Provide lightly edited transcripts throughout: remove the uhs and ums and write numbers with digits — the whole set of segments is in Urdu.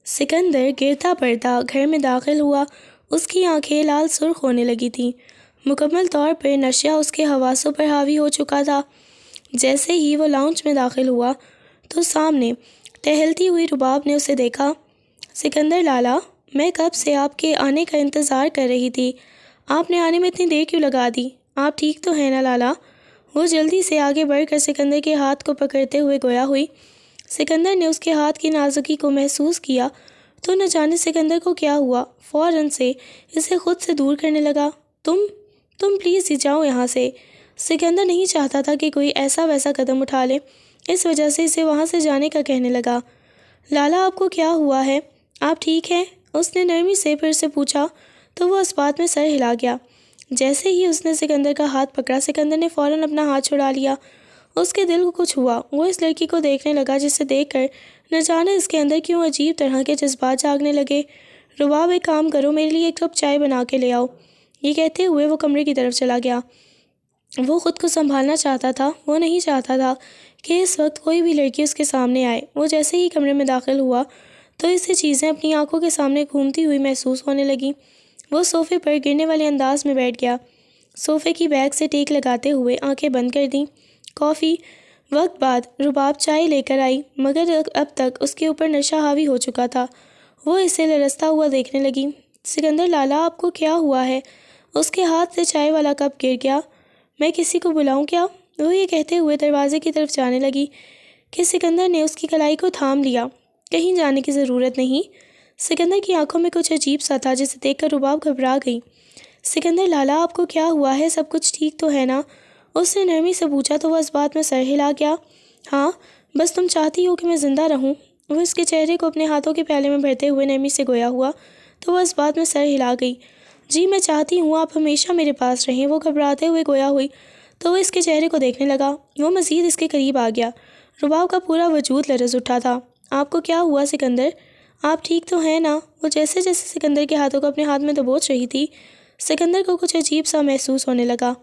سکندر گرتا پڑتا گھر میں داخل ہوا۔ اس کی آنکھیں لال سرخ ہونے لگی تھیں۔ مکمل طور پر نشہ اس کے حواسوں پر حاوی ہو چکا تھا۔ جیسے ہی وہ لاؤنج میں داخل ہوا تو سامنے ٹہلتی ہوئی رباب نے اسے دیکھا۔ سکندر لالا، میں کب سے آپ کے آنے کا انتظار کر رہی تھی۔ آپ نے آنے میں اتنی دیر کیوں لگا دی؟ آپ ٹھیک تو ہیں نا لالا؟ وہ جلدی سے آگے بڑھ کر سکندر کے ہاتھ کو پکڑتے ہوئے گویا ہوئی۔ سکندر نے اس کے ہاتھ کی نازکی کو محسوس کیا تو نہ جانے سکندر کو کیا ہوا، فوراً سے اسے خود سے دور کرنے لگا۔ تم پلیز جاؤ یہاں سے۔ سکندر نہیں چاہتا تھا کہ کوئی ایسا ویسا قدم اٹھا لے، اس وجہ سے اسے وہاں سے جانے کا کہنے لگا۔ لالا، آپ کو کیا ہوا ہے؟ آپ ٹھیک ہیں؟ اس نے نرمی سے پھر سے پوچھا تو وہ اس بات میں سر ہلا گیا۔ جیسے ہی اس نے سکندر کا ہاتھ پکڑا، سکندر نے فوراً اپنا ہاتھ چھڑا لیا۔ اس کے دل کو کچھ ہوا۔ وہ اس لڑکی کو دیکھنے لگا جسے دیکھ کر نہ جانے اس کے اندر کیوں عجیب طرح کے جذبات جاگنے لگے۔ رباب، ایک کام کرو، میرے لیے ایک کپ چائے بنا کے لے آؤ۔ یہ کہتے ہوئے وہ کمرے کی طرف چلا گیا۔ وہ خود کو سنبھالنا چاہتا تھا۔ وہ نہیں چاہتا تھا کہ اس وقت کوئی بھی لڑکی اس کے سامنے آئے۔ وہ جیسے ہی کمرے میں داخل ہوا تو اسے چیزیں اپنی آنکھوں کے سامنے گھومتی ہوئی محسوس ہونے لگیں۔ وہ صوفے پر گرنے والے انداز میں بیٹھ گیا، صوفے کی بیک سے ٹیک لگاتے ہوئے آنکھیں بند کر دیں۔ کافی وقت بعد رباب چائے لے کر آئی، مگر اب تک اس کے اوپر نشہ حاوی ہو چکا تھا۔ وہ اسے لرزتا ہوا دیکھنے لگی۔ سکندر لالا، آپ کو کیا ہوا ہے؟ اس کے ہاتھ سے چائے والا کپ گر گیا۔ میں کسی کو بلاؤں کیا؟ وہ یہ کہتے ہوئے دروازے کی طرف جانے لگی کہ سکندر نے اس کی کلائی کو تھام لیا۔ کہیں جانے کی ضرورت نہیں۔ سکندر کی آنکھوں میں کچھ عجیب سا تھا جسے دیکھ کر رباب گھبرا گئی۔ سکندر لالا، آپ کو کیا ہوا ہے؟ سب کچھ ٹھیک تو ہے نا؟ اس نے نرمی سے پوچھا تو وہ اس بات میں سر ہلا گیا۔ ہاں، بس تم چاہتی ہو کہ میں زندہ رہوں۔ وہ اس کے چہرے کو اپنے ہاتھوں کے پیالے میں بھرتے ہوئے نرمی سے گویا ہوا تو وہ اس بات میں سر ہلا گئی۔ جی، میں چاہتی ہوں آپ ہمیشہ میرے پاس رہیں۔ وہ گھبراتے ہوئے گویا ہوئی تو وہ اس کے چہرے کو دیکھنے لگا۔ وہ مزید اس کے قریب آ گیا۔ رباب کا پورا وجود لرز اٹھا تھا۔ آپ کو کیا ہوا سکندر؟ آپ ٹھیک تو ہیں نا؟ وہ جیسے جیسے سکندر کے ہاتھوں کو اپنے ہاتھ میں دبوچ رہی تھی، سکندر کو کچھ عجیب سا محسوس ہونے لگا۔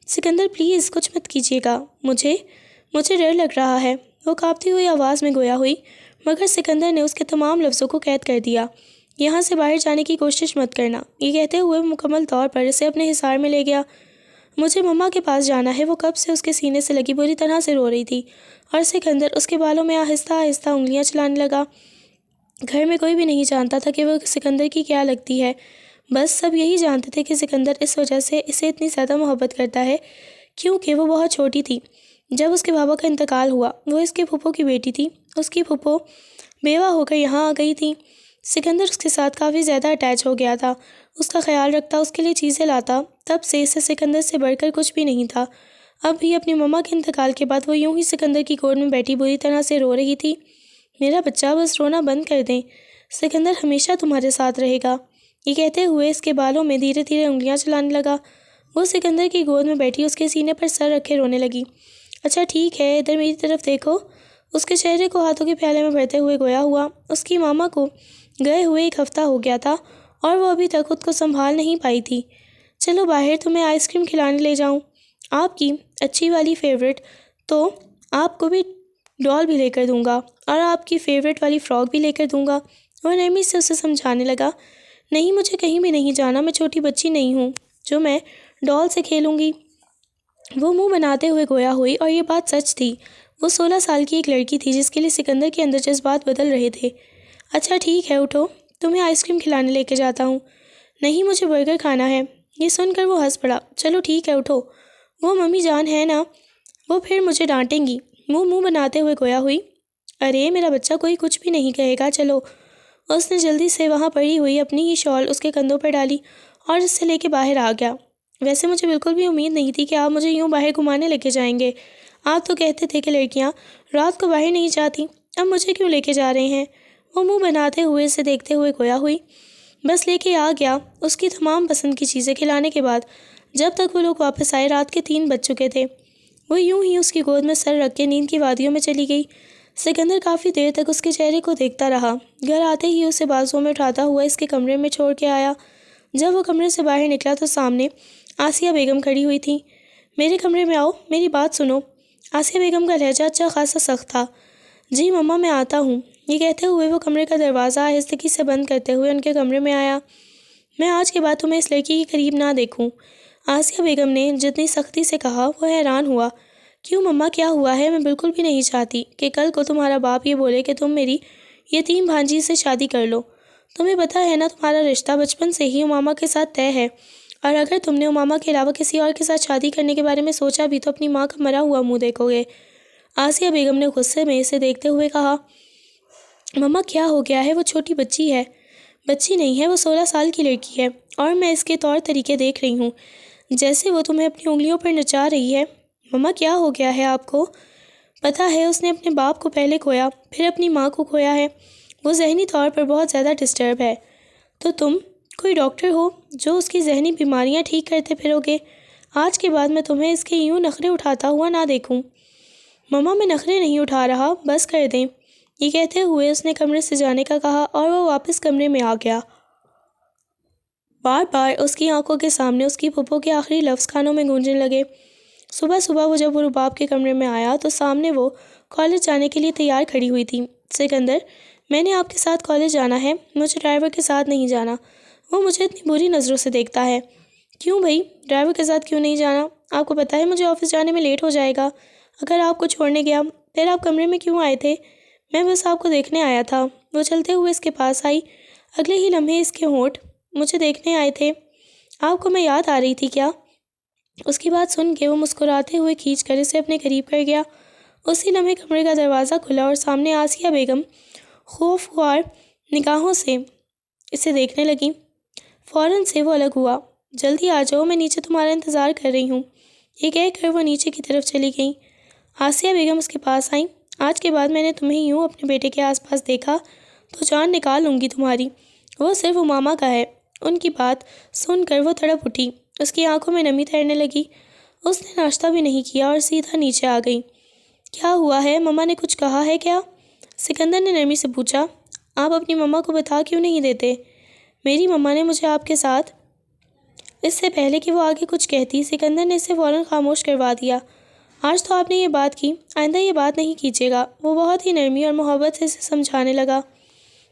سکندر، پلیز کچھ مت کیجیے گا، مجھے ڈر لگ رہا ہے۔ وہ کانپتی ہوئی آواز میں گویا ہوئی، مگر سکندر نے اس کے تمام لفظوں کو قید کر دیا۔ یہاں سے باہر جانے کی کوشش مت کرنا۔ یہ کہتے ہوئے وہ مکمل طور پر اسے اپنے حصار میں لے گیا۔ مجھے مما کے پاس جانا ہے۔ وہ کب سے اس کے سینے سے لگی بری طرح سے رو رہی تھی اور سکندر اس کے بالوں میں آہستہ آہستہ انگلیاں چلانے لگا۔ گھر میں کوئی بھی نہیں جانتا تھا کہ وہ سکندر کی کیا لگتی ہے، بس سب یہی جانتے تھے کہ سکندر اس وجہ سے اسے اتنی زیادہ محبت کرتا ہے کیونکہ وہ بہت چھوٹی تھی جب اس کے بابا کا انتقال ہوا۔ وہ اس کے پھپھو کی بیٹی تھی۔ اس کی پھپھو بیوہ ہو کر یہاں آ گئی تھی۔ سکندر اس کے ساتھ کافی زیادہ اٹیچ ہو گیا تھا، اس کا خیال رکھتا، اس کے لیے چیزیں لاتا۔ تب سے اسے سکندر سے بڑھ کر کچھ بھی نہیں تھا۔ اب بھی اپنی مما کے انتقال کے بعد وہ یوں ہی سکندر کی گود میں بیٹھی بری طرح سے رو رہی تھی۔ میرا بچہ، بس رونا بند کر دیں، سکندر ہمیشہ تمہارے ساتھ رہے گا۔ یہ کہتے ہوئے اس کے بالوں میں دھیرے دھیرے انگلیاں چلانے لگا۔ وہ سکندر کی گود میں بیٹھی اس کے سینے پر سر رکھے رونے لگی۔ اچھا ٹھیک ہے، ادھر میری طرف دیکھو۔ اس کے چہرے کو ہاتھوں کے پیالے میں بھرتے ہوئے گویا ہوا۔ اس کی ماما کو گئے ہوئے 1 ہفتہ ہو گیا تھا اور وہ ابھی تک خود کو سنبھال نہیں پائی تھی۔ چلو باہر تمہیں آئس کریم کھلانے لے جاؤں، آپ کی اچھی والی فیوریٹ، تو آپ کو بھی ڈال بھی لے کر دوں گا اور آپ کی فیوریٹ والی فراک بھی لے کر دوں گا۔ وہ نرمی سے اسے سمجھانے لگا، نہیں، مجھے کہیں بھی نہیں جانا، میں چھوٹی بچی نہیں ہوں جو میں ڈال سے کھیلوں گی۔ وہ منہ بناتے ہوئے گویا ہوئی اور یہ بات سچ تھی۔ وہ 16 سال کی ایک لڑکی تھی جس کے لیے سکندر کے اندر جذبات بدل رہے تھے۔ اچھا ٹھیک ہے، اٹھو، تمہیں آئس کریم کھلانے لے کے جاتا ہوں۔ نہیں، مجھے برگر کھانا ہے۔ یہ سن کر وہ ہنس پڑا۔ چلو ٹھیک ہے، اٹھو، وہ ممی جان ہے نا، وہ پھر مجھے ڈانٹیں گی۔ منہ بناتے ہوئے گویا ہوئی، ارے میرا بچہ، کوئی کچھ بھی نہیں کہے گا، چلو۔ اس نے جلدی سے وہاں پڑی ہوئی اپنی ہی شال اس کے کندھوں پر ڈالی اور اس سے لے کے باہر آ گیا۔ ویسے مجھے بالکل بھی امید نہیں تھی کہ آپ مجھے یوں باہر گھمانے لے کے جائیں گے۔ آپ تو کہتے تھے کہ لڑکیاں رات کو باہر نہیں جاتی، اب مجھے کیوں لے کے جا رہے ہیں؟ وہ منہ بناتے ہوئے اسے دیکھتے ہوئے گویا ہوئی۔ بس لے کے آ گیا۔ اس کی تمام پسند کی چیزیں کھلانے کے بعد جب تک وہ لوگ واپس آئے رات کے 3 بج چکے تھے۔ وہ یوں ہی اس کی گود میں سر رکھ کے نیند کی وادیوں میں چلی گئی۔ سکندر کافی دیر تک اس کے چہرے کو دیکھتا رہا۔ گھر آتے ہی اسے بازوؤں میں اٹھاتا ہوا اس کے کمرے میں چھوڑ کے آیا۔ جب وہ کمرے سے باہر نکلا تو سامنے آسیہ بیگم کھڑی ہوئی تھی۔ میرے کمرے میں آؤ، میری بات سنو۔ آسیہ بیگم کا لہجہ اچھا خاصا سخت تھا۔ جی مما، میں آتا ہوں۔ یہ کہتے ہوئے وہ کمرے کا دروازہ آہستگی سے بند کرتے ہوئے ان کے کمرے میں آیا۔ میں آج کے بعد تمہیں اس لڑکی کے قریب نہ دیکھوں، آسیہ بیگم نے جتنی سختی سے کہا وہ حیران ہوا۔ کیوں مما، کیا ہوا ہے؟ میں بالکل بھی نہیں چاہتی کہ کل کو تمہارا باپ یہ بولے کہ تم میری یتیم بھانجی سے شادی کر لو۔ تمہیں پتہ ہے نا تمہارا رشتہ بچپن سے ہی امامہ کے ساتھ طے ہے، اور اگر تم نے امامہ کے علاوہ کسی اور کے ساتھ شادی کرنے کے بارے میں سوچا بھی تو اپنی ماں کا مرا ہوا منہ دیکھو گے۔ آسیہ بیگم نے غصے میں اسے دیکھتے ہوئے کہا، مما کیا ہو گیا ہے؟ وہ چھوٹی بچی ہے۔ بچی نہیں ہے، وہ 16 سال کی لڑکی ہے، اور میں اس کے طور طریقے دیکھ رہی ہوں جیسے وہ تمہیں اپنی انگلیوں پر نچا رہی ہے۔ مما کیا ہو گیا ہے آپ کو؟ پتہ ہے اس نے اپنے باپ کو پہلے کھویا، پھر اپنی ماں کو کھویا ہے، وہ ذہنی طور پر بہت زیادہ ڈسٹرب ہے۔ تو تم کوئی ڈاکٹر ہو جو اس کی ذہنی بیماریاں ٹھیک کرتے پھرو گے؟ آج کے بعد میں تمہیں اس کے یوں نخرے اٹھاتا ہوا نہ دیکھوں۔ مما میں نخرے نہیں اٹھا رہا، بس کر دیں۔ یہ کہتے ہوئے اس نے کمرے سے جانے کا کہا اور وہ واپس کمرے میں آ گیا۔ بار بار اس کی آنکھوں کے سامنے اس کی پھپھو کے آخری لفظ کانوں میں گونجنے لگے۔ صبح صبح وہ جب وہ رباب کے کمرے میں آیا تو سامنے وہ کالج جانے کے لیے تیار کھڑی ہوئی تھی۔ سکندر، میں نے آپ کے ساتھ کالج جانا ہے، مجھے ڈرائیور کے ساتھ نہیں جانا، وہ مجھے اتنی بری نظروں سے دیکھتا ہے۔ کیوں بھائی، ڈرائیور کے ساتھ کیوں نہیں جانا؟ آپ کو پتہ ہے مجھے آفس جانے میں لیٹ ہو جائے گا۔ اگر آپ کو چھوڑنے گیا پھر آپ کمرے میں کیوں آئے تھے؟ میں بس آپ کو دیکھنے آیا تھا۔ وہ چلتے ہوئے اس کے پاس آئی، اگلے ہی لمحے اس کے ہونٹ مجھے دیکھنے آئے تھے۔ آپ کو میں یاد آ رہی تھی کیا؟ اس کی بات سن کے وہ مسکراتے ہوئے کھینچ کر اسے اپنے قریب کر گیا۔ اسی لمحے کمرے کا دروازہ کھلا اور سامنے آسیہ بیگم خوف خوار نگاہوں سے اسے دیکھنے لگیں۔ فوراً سے وہ الگ ہوا۔ جلدی آ جاؤ، میں نیچے تمہارا انتظار کر رہی ہوں۔ یہ کہہ کر وہ نیچے کی طرف چلی گئیں۔ آسیہ بیگم اس کے پاس آئیں۔ آج کے بعد میں نے تمہیں یوں اپنے بیٹے کے آس پاس دیکھا تو جان نکال لوں گی تمہاری۔ وہ صرف امامہ کا ہے۔ ان کی بات سن کر وہ تڑپ اٹھی، اس کی آنکھوں میں نمی تیرنے لگی۔ اس نے ناشتہ بھی نہیں کیا اور سیدھا نیچے آ گئی۔ کیا ہوا ہے؟ مما نے کچھ کہا ہے کیا؟ سکندر نے نرمی سے پوچھا۔ آپ اپنی مما کو بتا کیوں نہیں دیتے؟ میری مما نے مجھے آپ کے ساتھ… اس سے پہلے کہ وہ آگے کچھ کہتی سکندر نے اسے فوراً خاموش کروا دیا۔ آج تو آپ نے یہ بات کی، آئندہ یہ بات نہیں کیجیے گا۔ وہ بہت ہی نرمی اور محبت سے اسے سمجھانے لگا۔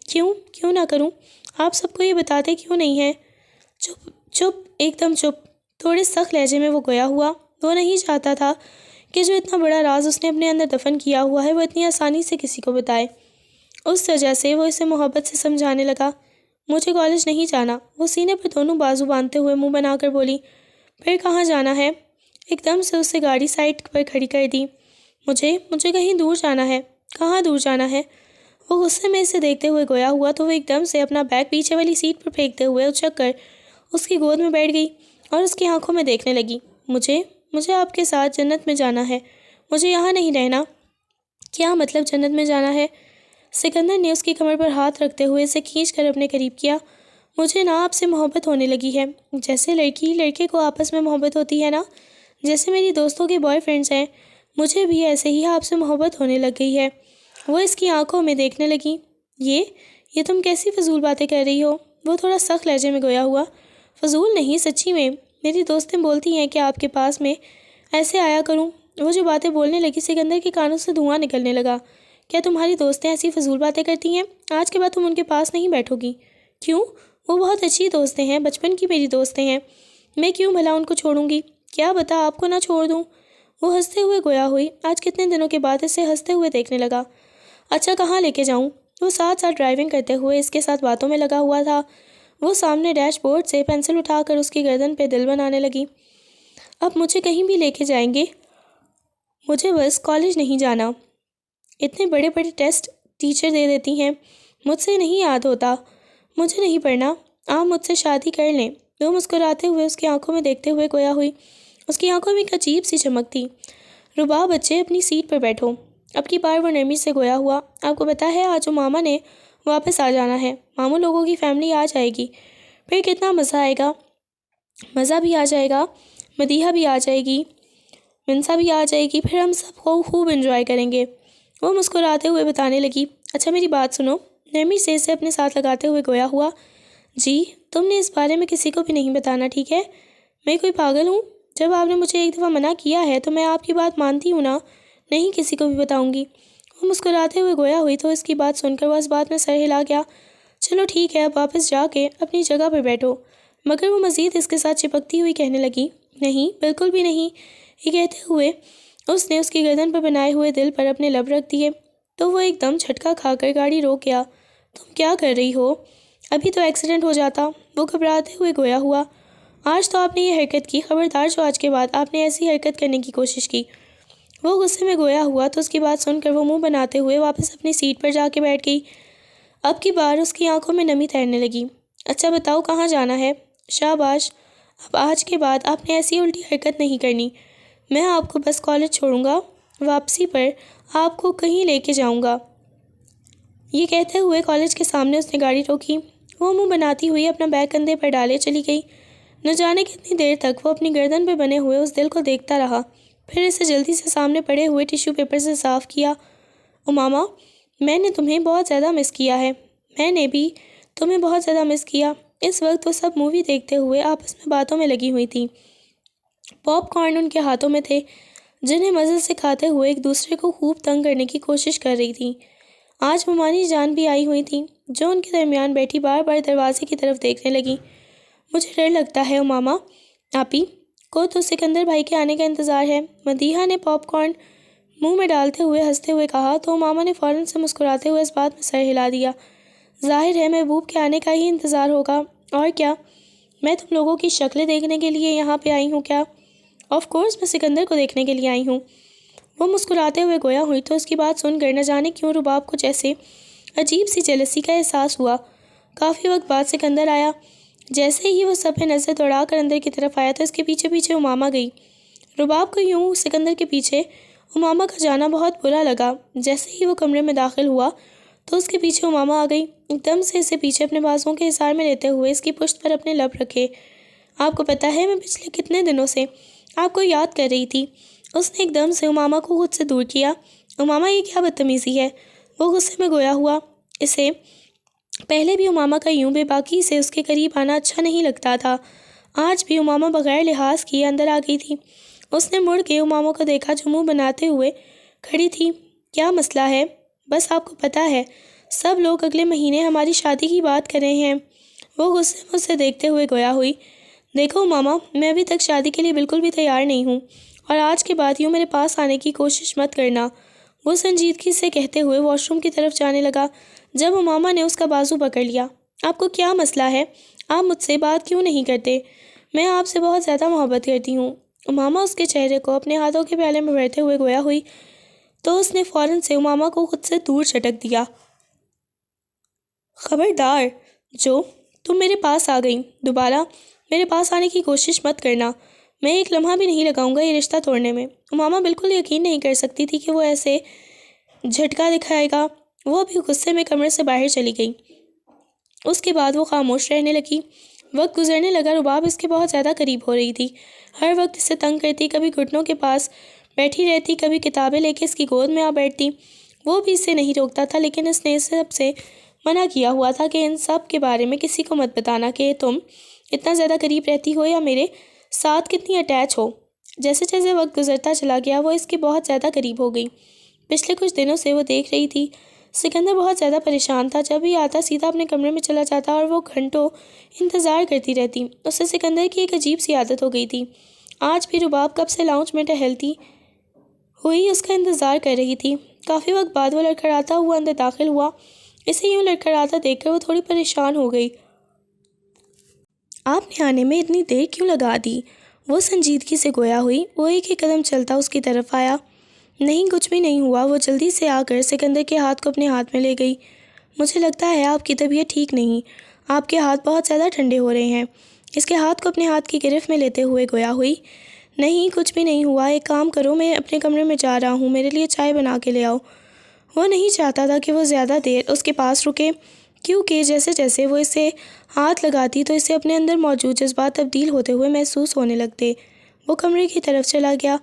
کیوں نہ کروں؟ آپ سب کو یہ بتاتے کیوں نہیں ہیں؟ چپ چپ، ایک دم چپ۔ تھوڑے سخت لہجے میں وہ گویا ہوا۔ وہ نہیں چاہتا تھا کہ جو اتنا بڑا راز اس نے اپنے اندر دفن کیا ہوا ہے وہ اتنی آسانی سے کسی کو بتائے۔ اس وجہ سے وہ اسے محبت سے سمجھانے لگا۔ مجھے کالج نہیں جانا، وہ سینے پر دونوں بازو باندھتے ہوئے منہ بنا کر بولی۔ پھر کہاں جانا ہے؟ ایک دم سے اس سے گاڑی سائڈ پر کھڑی کر دی۔ مجھے کہیں دور جانا ہے۔ کہاں دور جانا ہے؟ وہ غصے میں اسے دیکھتے ہوئے گویا ہوا تو وہ ایک دم سے اپنا بیگ پیچھے والی سیٹ پر پھینکتے ہوئے اچک کر اس کی گود میں بیٹھ گئی اور اس کی آنکھوں میں دیکھنے لگی۔ مجھے آپ کے ساتھ جنت میں جانا ہے، مجھے یہاں نہیں رہنا۔ کیا مطلب جنت میں جانا ہے؟ سکندر نے اس کی کمر پر ہاتھ رکھتے ہوئے اسے کھینچ کر اپنے قریب کیا۔ مجھے نا آپ سے محبت ہونے لگی ہے، جیسے لڑکی لڑکے کو آپس میں محبت ہوتی ہے نا، جیسے میری دوستوں کے بوائے فرینڈز ہیں، مجھے بھی ایسے ہی آپ سے محبت ہونے لگ گئی ہے۔ وہ اس کی آنکھوں میں دیکھنے لگی۔ یہ تم کیسی فضول باتیں کر رہی ہو؟ وہ تھوڑا سخت لہجے میں گویا ہوا۔ فضول نہیں، سچی میں، میری دوستیں بولتی ہیں کہ آپ کے پاس میں ایسے آیا کروں۔ وہ جو باتیں بولنے لگی سکندر کے کانوں سے دھواں نکلنے لگا۔ کیا تمہاری دوستیں ایسی فضول باتیں کرتی ہیں؟ آج کے بعد تم ان کے پاس نہیں بیٹھو گی۔ کیوں؟ وہ بہت اچھی دوستیں ہیں، بچپن کی میری دوستیں ہیں، میں کیوں بھلا ان کو چھوڑوں گی؟ کیا بتا آپ کو نہ چھوڑ دوں؟ وہ ہنستے ہوئے گویا ہوئی۔ آج کتنے دنوں کے بعد اسے ہنستے ہوئے دیکھنے لگا۔ اچھا کہاں لے کے جاؤں؟ وہ ساتھ ساتھ ڈرائیونگ کرتے ہوئے اس کے ساتھ باتوں میں لگا ہوا تھا۔ وہ سامنے ڈیش بورڈ سے پینسل اٹھا کر اس کی گردن پہ دل بنانے لگی۔ اب مجھے کہیں بھی لے کے جائیں گے، مجھے بس کالج نہیں جانا۔ اتنے بڑے بڑے ٹیسٹ ٹیچر دے دیتی ہیں، مجھ سے نہیں یاد ہوتا، مجھے نہیں پڑھنا، آپ مجھ سے شادی کر لیں۔ وہ مسکراتے ہوئے اس کی آنکھوں میں دیکھتے ہوئے گویا ہوئی۔ اس کی آنکھوں میں ایک عجیب سی چمک تھی۔ رباب بچے اپنی سیٹ پر بیٹھو۔ اب کی بار وہ نرمی سے گویا ہوا۔ آپ کو پتہ ہے آج ماما نے واپس آ جانا ہے، ماموں لوگوں کی فیملی آ جائے گی، پھر کتنا مزہ آئے گا۔ مزہ بھی آ جائے گا، مدیحہ بھی آ جائے گی، منسا بھی آ جائے گی، پھر ہم سب کو خوب انجوائے کریں گے۔ وہ مسکراتے ہوئے بتانے لگی۔ اچھا میری بات سنو، نرمی سے اسے اپنے ساتھ لگاتے ہوئے گویا ہوا۔ جی، تم نے اس بارے میں کسی کو بھی نہیں بتانا، ٹھیک ہے؟ میں کوئی پاگل ہوں؟ جب آپ نے مجھے ایک دفعہ منع کیا ہے تو میں آپ کی بات مانتی ہوں نا، نہیں کسی کو بھی بتاؤں گی۔ وہ مسکراتے ہوئے گویا ہوئی تو اس کی بات سن کر وہ اس بات میں سر ہلا گیا۔ چلو ٹھیک ہے، اب واپس جا کے اپنی جگہ پر بیٹھو۔ مگر وہ مزید اس کے ساتھ چپکتی ہوئی کہنے لگی، نہیں، بالکل بھی نہیں۔ یہ کہتے ہوئے اس نے اس کی گردن پر بنائے ہوئے دل پر اپنے لب رکھ دیے تو وہ ایک دم جھٹکا کھا کر گاڑی روک گیا۔ تم کیا کر رہی ہو؟ ابھی تو ایکسیڈنٹ ہو جاتا۔ وہ گھبراتے ہوئے گویا ہوا، آج تو آپ نے یہ حرکت کی، خبردار جو آج کے بعد آپ نے ایسی حرکت کرنے کی کوشش کی۔ وہ غصے میں گویا ہوا تو اس کی بات سن کر وہ منہ بناتے ہوئے واپس اپنی سیٹ پر جا کے بیٹھ گئی۔ اب کی بار اس کی آنکھوں میں نمی تیرنے لگی۔ اچھا بتاؤ کہاں جانا ہے؟ شاباش، اب آج کے بعد آپ نے ایسی الٹی حرکت نہیں کرنی۔ میں آپ کو بس کالج چھوڑوں گا، واپسی پر آپ کو کہیں لے کے جاؤں گا۔ یہ کہتے ہوئے کالج کے سامنے اس نے گاڑی روکی۔ وہ منہ بناتی ہوئی اپنا بیگ کندھے پر ڈالے چلی گئی۔ نہ جانے کتنی دیر تک وہ اپنی گردن پہ بنے ہوئے اس دل کو دیکھتا رہا، پھر اسے جلدی سے سامنے پڑے ہوئے ٹیشو پیپر سے صاف کیا۔ اماما، میں نے تمہیں بہت زیادہ مس کیا ہے۔ میں نے بھی تمہیں بہت زیادہ مس کیا۔ اس وقت وہ سب مووی دیکھتے ہوئے آپس میں باتوں میں لگی ہوئی تھیں۔ پاپ کارن ان کے ہاتھوں میں تھے، جنہیں مزے سے کھاتے ہوئے ایک دوسرے کو خوب تنگ کرنے کی کوشش کر رہی تھیں۔ آج ممانی جان بھی آئی ہوئی تھیں، جو ان کے درمیان بیٹھی بار بار دروازے کی طرف دیکھنے لگیں۔ مجھے ڈر لگتا ہے اماما، آپی کو تو سکندر بھائی کے آنے کا انتظار ہے۔ مدیحہ نے پاپ کارن منہ میں ڈالتے ہوئے ہنستے ہوئے کہا تو اماما نے فوراً سے مسکراتے ہوئے اس بات میں سر ہلا دیا۔ ظاہر ہے محبوب کے آنے کا ہی انتظار ہوگا، اور کیا؟ میں تم لوگوں کی شکلیں دیکھنے کے لیے یہاں پہ آئی ہوں کیا؟ آف کورس میں سکندر کو دیکھنے کے لیے آئی ہوں۔ وہ مسکراتے ہوئے گویا ہوئی تو اس کی بات سن کر نہ جانے کیوں رباب کو جیسے عجیب سی جیلسی کا احساس ہوا۔ کافی وقت بعد سکندر آیا۔ جیسے ہی وہ سب پہ نظر دوڑا کر اندر کی طرف آیا تو اس کے پیچھے پیچھے اماما گئی۔ رباب کو یوں سکندر کے پیچھے اماما کا جانا بہت برا لگا۔ جیسے ہی وہ کمرے میں داخل ہوا تو اس کے پیچھے اماما آ گئی، ایک دم سے اسے پیچھے اپنے بازوؤں کے حصار میں لیتے ہوئے اس کی پشت پر اپنے لب رکھے۔ آپ کو پتہ ہے میں پچھلے کتنے دنوں سے آپ کو یاد کر رہی تھی۔ اس نے ایک دم سے اماما کو خود سے دور کیا۔ اماما، یہ کیا بدتمیزی ہے؟ وہ غصے میں گویا ہوا۔ اسے پہلے بھی اماما کا یوں بے باکی سے اس کے قریب آنا اچھا نہیں لگتا تھا۔ آج بھی اماما بغیر لحاظ کیے اندر آ گئی تھی۔ اس نے مڑ کے اماما کو دیکھا جو منہ بناتے ہوئے کھڑی تھی۔ کیا مسئلہ ہے؟ بس آپ کو پتہ ہے سب لوگ اگلے مہینے ہماری شادی کی بات کر رہے ہیں۔ وہ غصے میں اسے دیکھتے ہوئے گویا ہوئی۔ دیکھو ماما، میں ابھی تک شادی کے لیے بالکل بھی تیار نہیں ہوں، اور آج کے بعد یوں میرے پاس آنے کی کوشش مت کرنا۔ وہ سنجیدگی سے کہتے ہوئے واش روم کی طرف جانے لگا جب اماما نے اس کا بازو پکڑ لیا۔ آپ کو کیا مسئلہ ہے؟ آپ مجھ سے بات کیوں نہیں کرتے؟ میں آپ سے بہت زیادہ محبت کرتی ہوں۔ اماما اس کے چہرے کو اپنے ہاتھوں کے پیالے میں بھرتے ہوئے گویا ہوئی تو اس نے فوراً سے اماما کو خود سے دور چھٹک دیا۔ خبردار جو، تم میرے پاس آ گئی، دوبارہ میرے پاس آنے کی کوشش مت کرنا۔ میں ایک لمحہ بھی نہیں لگاؤں گا یہ رشتہ توڑنے میں۔ اماما بالکل یقین نہیں کر سکتی تھی کہ وہ ایسے جھٹکا دکھائے گا۔ وہ بھی غصے میں کمرے سے باہر چلی گئی۔ اس کے بعد وہ خاموش رہنے لگی۔ وقت گزرنے لگا، رباب اس کے بہت زیادہ قریب ہو رہی تھی۔ ہر وقت اسے تنگ کرتی، کبھی گھٹنوں کے پاس بیٹھی رہتی، کبھی کتابیں لے کے اس کی گود میں آ بیٹھتی۔ وہ بھی اسے نہیں روکتا تھا، لیکن اس نے سب سے منع کیا ہوا تھا کہ ان سب کے بارے میں کسی کو مت بتانا کہ تم اتنا زیادہ قریب رہتی ہو یا میرے ساتھ کتنی اٹیچ ہو۔ جیسے جیسے وقت گزرتا چلا گیا وہ اس کے بہت زیادہ قریب ہو گئی۔ پچھلے کچھ دنوں سے وہ دیکھ رہی تھی سکندر بہت زیادہ پریشان تھا۔ جب بھی آتا سیدھا اپنے کمرے میں چلا جاتا اور وہ گھنٹوں انتظار کرتی رہتی۔ اسے سکندر کی ایک عجیب سی عادت ہو گئی تھی۔ آج بھی رباب کب سے لاؤنج میں ٹہلتی ہوئی اس کا انتظار کر رہی تھی۔ کافی وقت بعد وہ لڑکھڑاتا ہوا اندر داخل ہوا۔ اسے یوں لڑکھڑاتا دیکھ کر وہ تھوڑی پریشان ہو گئی۔ آپ نے آنے میں اتنی دیر کیوں لگا دی؟ وہ سنجیدگی سے گویا ہوئی۔ وہ ایک ایک قدم چلتا اس کی طرف آیا۔ نہیں، کچھ بھی نہیں ہوا۔ وہ جلدی سے آ کر سکندر کے ہاتھ کو اپنے ہاتھ میں لے گئی۔ مجھے لگتا ہے آپ کی طبیعت ٹھیک نہیں، آپ کے ہاتھ بہت زیادہ ٹھنڈے ہو رہے ہیں۔ اس کے ہاتھ کو اپنے ہاتھ کی گرفت میں لیتے ہوئے گویا ہوئی۔ نہیں، کچھ بھی نہیں ہوا۔ ایک کام کرو، میں اپنے کمرے میں جا رہا ہوں، میرے لیے چائے بنا کے لے آؤ۔ وہ نہیں چاہتا تھا کہ وہ زیادہ دیر اس کے پاس رکے، کیونکہ جیسے جیسے وہ اسے ہاتھ لگاتی تو اسے اپنے اندر موجود جذبات تبدیل ہوتے ہوئے محسوس ہونے لگتے۔ وہ کمرے کی طرف چلا گیا۔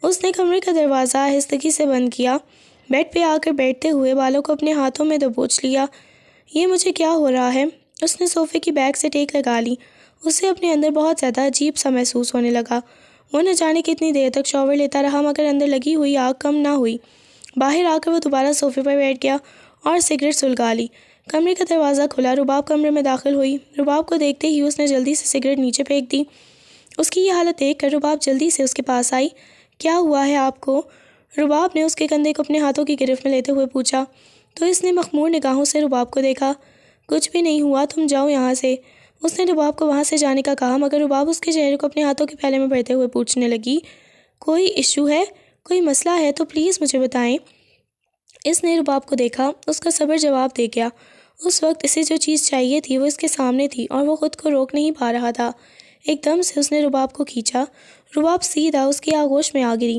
اس نے کمرے کا دروازہ آہستگی سے بند کیا، بیڈ پہ آ کر بیٹھتے ہوئے بالوں کو اپنے ہاتھوں میں دبوچ لیا۔ یہ مجھے کیا ہو رہا ہے؟ اس نے صوفے کی بیک سے ٹیک لگا لی۔ اسے اپنے اندر بہت زیادہ عجیب سا محسوس ہونے لگا۔ وہ نہ جانے کتنی دیر تک شاور لیتا رہا مگر اندر لگی ہوئی آگ کم نہ ہوئی۔ باہر آ کر وہ دوبارہ صوفے پر بیٹھ گیا اور سگریٹ سلگا لی۔ کمرے کا دروازہ کھلا، رباب کمرے میں داخل ہوئی۔ رباب کو دیکھتے ہی اس نے جلدی سے سگریٹ نیچے پھینک دی۔ اس کی یہ حالت دیکھ کر رباب جلدی سے اس کے پاس آئی۔ کیا ہوا ہے آپ کو؟ رباب نے اس کے کندھے کو اپنے ہاتھوں کی گرفت میں لیتے ہوئے پوچھا تو اس نے مخمور نگاہوں سے رباب کو دیکھا۔ کچھ بھی نہیں ہوا، تم جاؤ یہاں سے۔ اس نے رباب کو وہاں سے جانے کا کہا، مگر رباب اس کے چہرے کو اپنے ہاتھوں کے پھیلے میں بھرتے ہوئے پوچھنے لگی، کوئی ایشو ہے؟ کوئی مسئلہ ہے تو پلیز مجھے بتائیں۔ اس نے رباب کو دیکھا، اس کا صبر جواب دے گیا۔ اس وقت اسے جو چیز چاہیے تھی وہ اس کے سامنے تھی اور وہ خود کو روک نہیں پا رہا تھا۔ ایک دم سے اس نے رباب کو کھینچا۔ رباب سیدھا اس کی آغوش میں آ گری،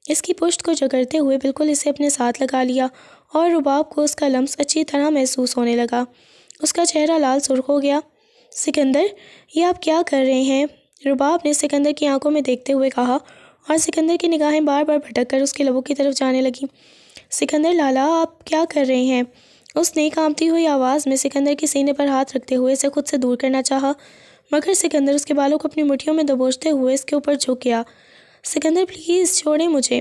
اس کی پشت کو جگڑتے ہوئے بالکل اسے اپنے ساتھ لگا لیا اور رباب کو اس کا لمس اچھی طرح محسوس ہونے لگا۔ اس کا چہرہ لال سرخ ہو گیا۔ سکندر، یہ آپ کیا کر رہے ہیں؟ رباب نے سکندر کی آنکھوں میں دیکھتے ہوئے کہا اور سکندر کی نگاہیں بار بار بھٹک کر اس کے لبوں کی طرف جانے لگیں۔ سکندر لالا، آپ کیا کر رہے ہیں؟ اس نے کانپتی ہوئی آواز میں سکندر کے سینے پر ہاتھ رکھتے ہوئے اسے خود سے دور کرنا چاہا، مگر سکندر اس کے بالوں کو اپنی مٹھیوں میں دبوچتے ہوئے اس کے اوپر جھک گیا۔ سکندر پلیز چھوڑیں مجھے۔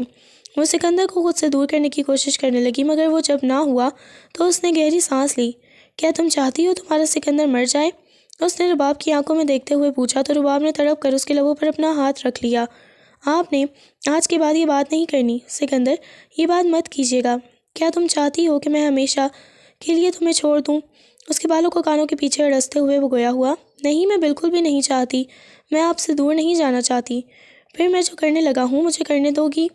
وہ سکندر کو خود سے دور کرنے کی کوشش کرنے لگی، مگر وہ جب نہ ہوا تو اس نے گہری سانس لی۔ کیا تم چاہتی ہو تمہارا سکندر مر جائے؟ اس نے رباب کی آنکھوں میں دیکھتے ہوئے پوچھا تو رباب نے تڑپ کر اس کے لبوں پر اپنا ہاتھ رکھ لیا۔ آپ نے آج کے بعد یہ بات نہیں کرنی سکندر، یہ بات مت کیجیے گا۔ کیا تم چاہتی ہو کہ میں ہمیشہ کے لیے تمہیں چھوڑ دوں؟ اس کے بالوں کو کانوں کے پیچھے اڑستے ہوئے وہ گویا ہوا، نہیں، میں بالکل بھی نہیں چاہتی، میں آپ سے دور نہیں جانا چاہتی۔ پھر میں جو کرنے لگا ہوں مجھے کرنے دو گی،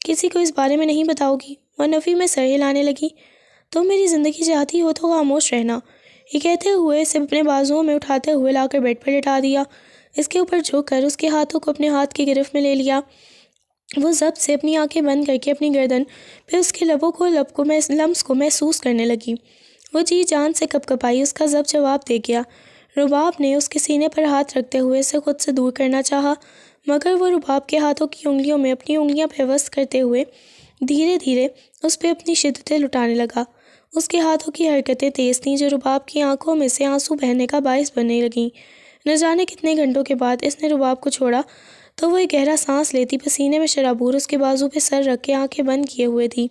کسی کو اس بارے میں نہیں بتاؤ گی؟ وہ نفی میں سر ہلانے لگی۔ تم میری زندگی چاہتی ہو تو خاموش رہنا۔ یہ کہتے ہوئے اسے اپنے بازوؤں میں اٹھاتے ہوئے لا کر بیڈ پر لٹا دیا، اس کے اوپر جھک کر اس کے ہاتھوں کو اپنے ہاتھ کی گرفت میں لے لیا۔ وہ ضبط سے اپنی آنکھیں بند کر کے اپنی گردن پہ اس کے لبوں کو لمس کو محسوس کرنے لگی۔ وہ جی جان سے کپ کپائی، اس کا ضبط جواب دے گیا۔ رباب نے اس کے سینے پر ہاتھ رکھتے ہوئے اسے خود سے دور کرنا چاہا، مگر وہ رباب کے ہاتھوں کی انگلیوں میں اپنی انگلیاں پیوست کرتے ہوئے دھیرے دھیرے اس پہ اپنی شدتیں لٹانے لگا۔ اس کے ہاتھوں کی حرکتیں تیز تھیں جو رباب کی آنکھوں میں سے آنسو بہنے کا باعث بننے لگیں۔ نہ جانے کتنے گھنٹوں کے بعد اس نے رباب کو چھوڑا تو وہ ایک گہرا سانس لیتی پسینے میں شرابور اس کے بازو پہ سر رکھ کے آنکھیں بند کیے ہوئے تھی۔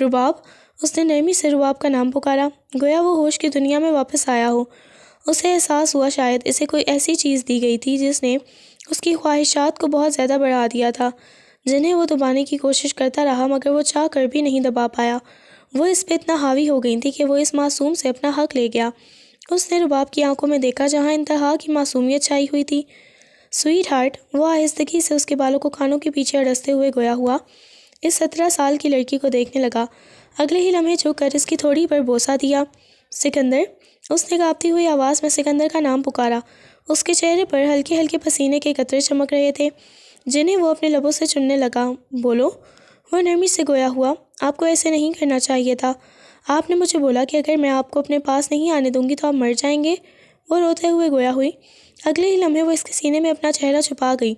رباب، اس نے نرمی سے رباب کا نام پکارا، گویا وہ ہوش کی دنیا میں واپس آیا ہو۔ اسے احساس ہوا شاید اسے کوئی ایسی چیز دی گئی تھی جس نے اس کی خواہشات کو بہت زیادہ بڑھا دیا تھا، جنہیں وہ دبانے کی کوشش کرتا رہا مگر وہ چاہ کر بھی نہیں دبا پایا۔ وہ اس پہ اتنا حاوی ہو گئی تھی کہ وہ اس معصوم سے اپنا حق لے گیا۔ اس نے رباب کی آنکھوں میں دیکھا جہاں انتہا کی معصومیت چھائی ہوئی تھی۔ سویٹ ہارٹ، وہ آہستگی سے اس کے بالوں کو کانوں کے پیچھے اڑستے ہوئے گویا ہوا اس 17 سال کی لڑکی کو دیکھنے لگا۔ اگلے ہی لمحے جھک کر اس کی تھوڑی پر بوسہ دیا۔ سکندر، اس نے کانپتی ہوئی آواز میں سکندر کا نام پکارا۔ اس کے چہرے پر ہلکے ہلکے پسینے کے قطرے چمک رہے تھے جنہیں وہ اپنے لبوں سے چننے لگا۔ بولو، وہ نرمی سے گویا ہوا، آپ کو ایسے نہیں کرنا چاہیے تھا۔ آپ نے مجھے بولا کہ اگر میں آپ کو اپنے پاس نہیں آنے دوں گی تو آپ مر جائیں گے۔ وہ روتے ہوئے گویا ہوئی۔ اگلے ہی لمحے وہ اس کے سینے میں اپنا چہرہ چھپا گئی۔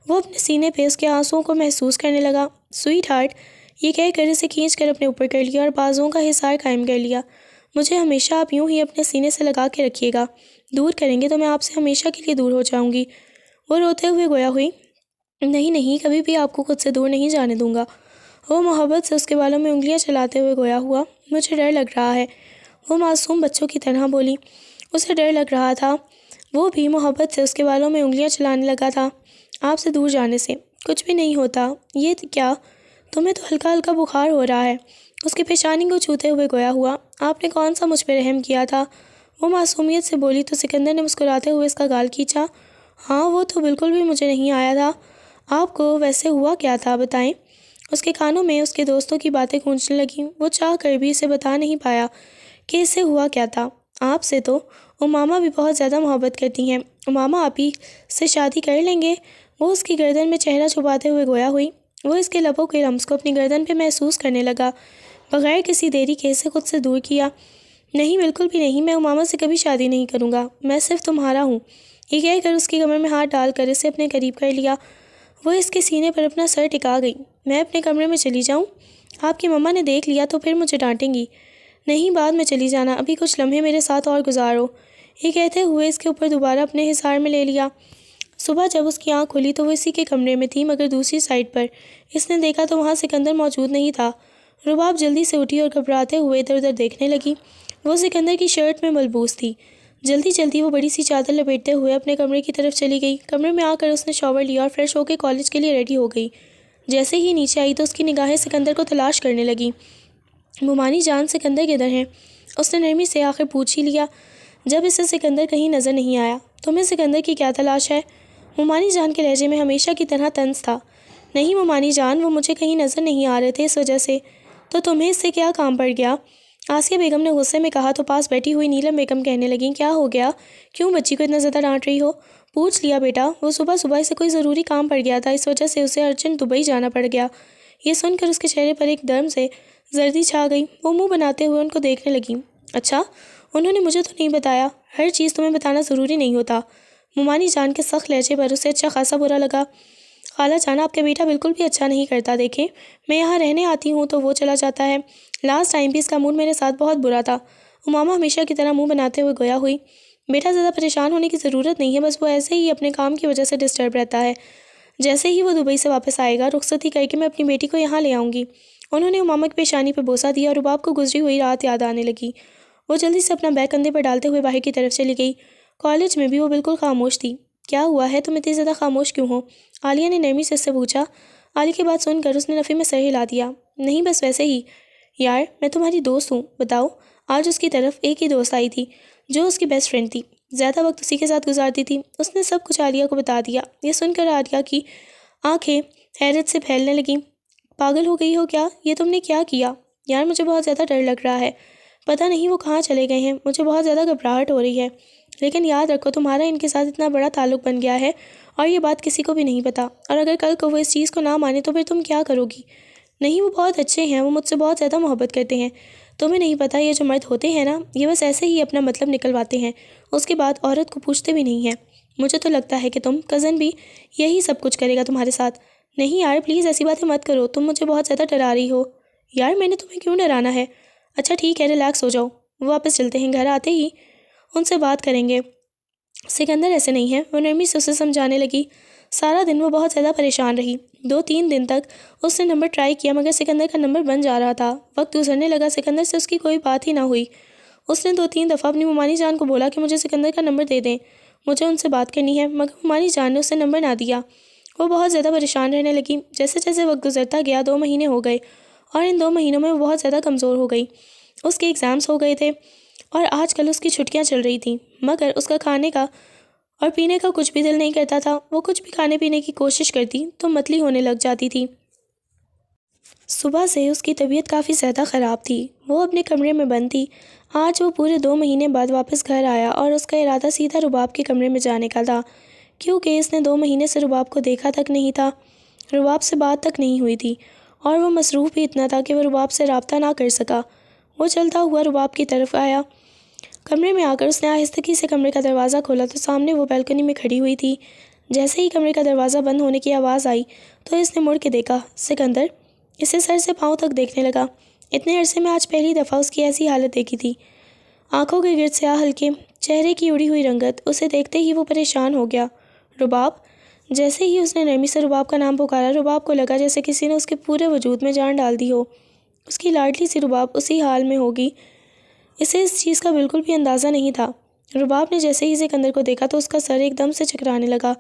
وہ اپنے سینے پہ اس کے آنسوؤں کو محسوس کرنے لگا۔ سویٹ ہارٹ، یہ کہہ کر اسے کھینچ کر اپنے اوپر کر لیا اور بازوؤں کا حصار قائم کر لیا۔ مجھے ہمیشہ آپ یوں ہی اپنے سینے سے لگا کے رکھیے گا، دور کریں گے تو میں آپ سے ہمیشہ کے لیے دور ہو جاؤں گی۔ وہ روتے ہوئے گویا ہوئی، نہیں نہیں، کبھی بھی آپ کو خود سے دور نہیں جانے دوں گا۔ وہ محبت سے اس کے بالوں میں انگلیاں چلاتے ہوئے گویا ہوا، مجھے ڈر لگ رہا ہے۔ وہ معصوم بچوں کی طرح بولی۔ اسے ڈر لگ رہا تھا، وہ بھی محبت سے اس کے بالوں میں انگلیاں چلانے لگا تھا۔ آپ سے دور جانے سے کچھ بھی نہیں ہوتا۔ یہ کیا، تمہیں تو ہلکا ہلکا بخار ہو رہا ہے۔ اس کی پیشانی کو چھوتے ہوئے گویا ہوا، آپ نے کون سا مجھ پہ رحم کیا تھا؟ وہ معصومیت سے بولی تو سکندر نے مسکراتے ہوئے اس کا گال کھینچا۔ ہاں، وہ تو بالکل بھی مجھے نہیں آیا تھا۔ آپ کو ویسے ہوا کیا تھا، بتائیں؟ اس کے کانوں میں اس کے دوستوں کی باتیں گونجنے لگیں۔ وہ چاہ کر بھی اسے بتا نہیں پایا کہ اسے ہوا کیا تھا۔ آپ سے تو امامہ بھی بہت زیادہ محبت کرتی ہیں، امامہ آپ ہی سے شادی کر لیں گے؟ وہ اس کی گردن میں چہرہ چھپاتے ہوئے گویا ہوئی۔ وہ اس کے لبوں کے لمس کو اپنی گردن پہ محسوس کرنے لگا۔ بغیر کسی دیری کے اسے خود سے دور کیا۔ نہیں، بالکل بھی نہیں، میں امامہ سے کبھی شادی نہیں کروں گا، میں صرف تمہارا ہوں۔ یہ کہہ کر اس کی کمر میں ہاتھ ڈال کر اسے اپنے قریب کر لیا۔ وہ اس کے سینے پر اپنا سر ٹکا گئی۔ میں اپنے کمرے میں چلی جاؤں؟ آپ کی مما نے دیکھ لیا تو پھر مجھے ڈانٹیں گی۔ نہیں، بعد میں چلی جانا، ابھی کچھ لمحے میرے ساتھ اور گزارو۔ یہ کہتے ہوئے اس کے اوپر دوبارہ اپنے حصار میں لے لیا۔ صبح جب اس کی آنکھ کھلی تو وہ اسی کے کمرے میں تھی، مگر دوسری سائڈ پر۔ اس نے دیکھا تو وہاں سکندر موجود نہیں تھا۔ رباب جلدی سے اٹھی اور گھبراتے ہوئے ادھر ادھر دیکھنے لگی۔ وہ سکندر کی شرٹ میں ملبوس تھی۔ جلدی جلدی وہ بڑی سی چادر لپیٹتے ہوئے اپنے کمرے کی طرف چلی گئی۔ کمرے میں آ کر اس نے شاور لیا اور فریش ہو کے کالج کے لیے ریڈی ہو گئی۔ جیسے ہی نیچے آئی تو اس کی نگاہیں سکندر کو تلاش کرنے لگیں۔ مومانی جان، سکندر کدھر ہیں؟ اس نے نرمی سے آخر پوچھ ہی لیا جب اسے سکندر کہیں نظر نہیں آیا۔ تمہیں سکندر کی کیا تلاش ہے؟ مومانی جان کے لہجے میں ہمیشہ کی طرح طنز تھا۔ نہیں مومانی جان، وہ مجھے کہیں نظر نہیں آ رہے تھے اس وجہ سے۔ تو تمہیں اس سے کیا کام پڑ گیا؟ آسیہ بیگم نے غصے میں کہا تو پاس بیٹھی ہوئی نیلم بیگم کہنے لگیں، کیا ہو گیا؟ کیوں بچی کو اتنا زیادہ ڈانٹ رہی ہو؟ پوچھ لیا بیٹا، وہ صبح صبح اسے کوئی ضروری کام پڑ گیا تھا، اس وجہ سے اسے ارجنٹ دبئی جانا پڑ گیا۔ یہ سن کر اس کے چہرے پر ایک دم سے زردی چھا گئی۔ وہ منہ بناتے ہوئے ان کو دیکھنے لگی۔ اچھا، انہوں نے مجھے تو نہیں بتایا۔ ہر چیز تمہیں بتانا ضروری نہیں ہوتا۔ مومانی جان کے سخت لہجے پر اسے اچھا خاصا برا لگا۔ خالہ جان، آپ کا بیٹا بالکل بھی اچھا نہیں کرتا، دیکھیں میں یہاں رہنے آتی ہوں تو وہ چلا جاتا ہے۔ لاسٹ ٹائم بھی اس کا موڈ میرے ساتھ بہت برا تھا۔ امامہ ہمیشہ کی طرح منہ بناتے ہوئے گویا ہوئی۔ بیٹا زیادہ پریشان ہونے کی ضرورت نہیں ہے، بس وہ ایسے ہی اپنے کام کی وجہ سے ڈسٹرب رہتا ہے۔ جیسے ہی وہ دبئی سے واپس آئے گا رخصتی کر کے میں اپنی بیٹی کو یہاں لے آؤں گی۔ انہوں نے امامہ کی پیشانی پہ بوسہ دیا اور رباب کو گزری ہوئی رات یاد آنے لگی۔ وہ جلدی سے اپنا بیگ کندھے پر ڈالتے ہوئے باہر کی طرف چلی گئی۔ کالج میں بھی وہ بالکل خاموش تھی۔ کیا ہوا ہے، تم اتنی زیادہ خاموش کیوں ہو؟ عالیہ نے نرمی سے اس سے پوچھا۔ عالیہ کی بات سن کر اس نے نفی میں سر ہلا دیا۔ نہیں بس ویسے ہی۔ یار میں تمہاری دوست ہوں، بتاؤ۔ آج اس کی طرف ایک ہی دوست آئی تھی جو اس کی بیسٹ فرینڈ تھی، زیادہ وقت اسی کے ساتھ گزارتی تھی۔ اس نے سب کچھ عالیہ کو بتا دیا۔ یہ سن کر عالیہ کی آنکھیں حیرت سے پھیلنے لگیں۔ پاگل ہو گئی ہو کیا؟ یہ تم نے کیا کیا؟ یار مجھے بہت زیادہ ڈر لگ رہا ہے، پتہ نہیں وہ کہاں چلے گئے ہیں، مجھے بہت زیادہ گھبراہٹ ہو رہی ہے۔ لیکن یاد رکھو تمہارا ان کے ساتھ اتنا بڑا تعلق بن گیا ہے اور یہ بات کسی کو بھی نہیں پتہ، اور اگر کل کو وہ اس چیز کو نہ مانے تو پھر تم کیا کرو گی؟ نہیں وہ بہت اچھے ہیں، وہ مجھ سے بہت زیادہ محبت کرتے ہیں۔ تمہیں نہیں پتہ یہ جو مرد ہوتے ہیں نا، یہ بس ایسے ہی اپنا مطلب نکلواتے ہیں، اس کے بعد عورت کو پوچھتے بھی نہیں ہیں۔ مجھے تو لگتا ہے کہ تم کزن بھی یہی سب کچھ کرے گا تمہارے ساتھ۔ نہیں یار پلیز ایسی باتیں مت کرو، تم مجھے بہت زیادہ ڈرا رہی ہو۔ یار میں نے تمہیں کیوں ڈرانا ہے؟ اچھا ٹھیک ہے، ریلیکس ہو جاؤ، وہ واپس چلتے ہیں، گھر آتے ہی ان سے بات کریں گے۔ سکندر ایسے نہیں ہے، وہ نرمی سے اسے سمجھانے لگی۔ سارا دن وہ بہت زیادہ پریشان رہی۔ 2-3 دن تک اس نے نمبر ٹرائی کیا مگر سکندر کا نمبر بن جا رہا تھا۔ وقت گزرنے لگا، سکندر سے اس کی کوئی بات ہی نہ ہوئی۔ اس نے 2-3 دفعہ اپنی مومانی جان کو بولا کہ مجھے سکندر کا نمبر دے دیں، مجھے ان سے بات کرنی ہے، مگر مومانی جان نے اسے نمبر نہ دیا۔ وہ بہت زیادہ پریشان رہنے لگی۔ جیسے جیسے وقت گزرتا گیا 2 مہینے ہو گئے اور ان 2 مہینوں میں وہ بہت زیادہ کمزور ہو گئی۔ اس کے ایگزامس ہو گئے تھے اور آج کل اس کی چھٹیاں چل رہی تھیں، مگر اس کا کھانے کا اور پینے کا کچھ بھی دل نہیں کرتا تھا۔ وہ کچھ بھی کھانے پینے کی کوشش کرتی تو متلی ہونے لگ جاتی تھی۔ صبح سے اس کی طبیعت کافی زیادہ خراب تھی، وہ اپنے کمرے میں بند تھی۔ آج وہ پورے 2 مہینے بعد واپس گھر آیا اور اس کا ارادہ سیدھا رباب کے کمرے میں جانے کا تھا، کیونکہ اس نے 2 مہینے سے رباب کو دیکھا تک نہیں تھا، رباب سے بات تک نہیں ہوئی تھی، اور وہ مصروف بھی اتنا تھا کہ وہ رباب سے رابطہ نہ کر سکا۔ وہ چلتا ہوا رباب کی طرف آیا۔ کمرے میں آ کر اس نے آہستگی سے کمرے کا دروازہ کھولا تو سامنے وہ بیلکنی میں کھڑی ہوئی تھی۔ جیسے ہی کمرے کا دروازہ بند ہونے کی آواز آئی تو اس نے مڑ کے دیکھا۔ سکندر اسے سر سے پاؤں تک دیکھنے لگا۔ اتنے عرصے میں آج پہلی دفعہ اس کی ایسی حالت دیکھی تھی۔ آنکھوں کے گرد سیاہ ہلکے، چہرے کی اڑی ہوئی رنگت، اسے دیکھتے ہی وہ پریشان ہو گیا۔ رباب! جیسے ہی اس نے نرمی سے رباب کا نام پکارا، رباب کو لگا جیسے کسی نے اس کے پورے وجود میں جان ڈال دی ہو۔ اس کی لاڈلی سی رباب اسی حال میں ہوگی، اسے اس چیز کا بالکل بھی اندازہ نہیں تھا۔ رباب نے جیسے ہی سکندر کو دیکھا تو اس کا سر ایک دم سے چکرانے لگا۔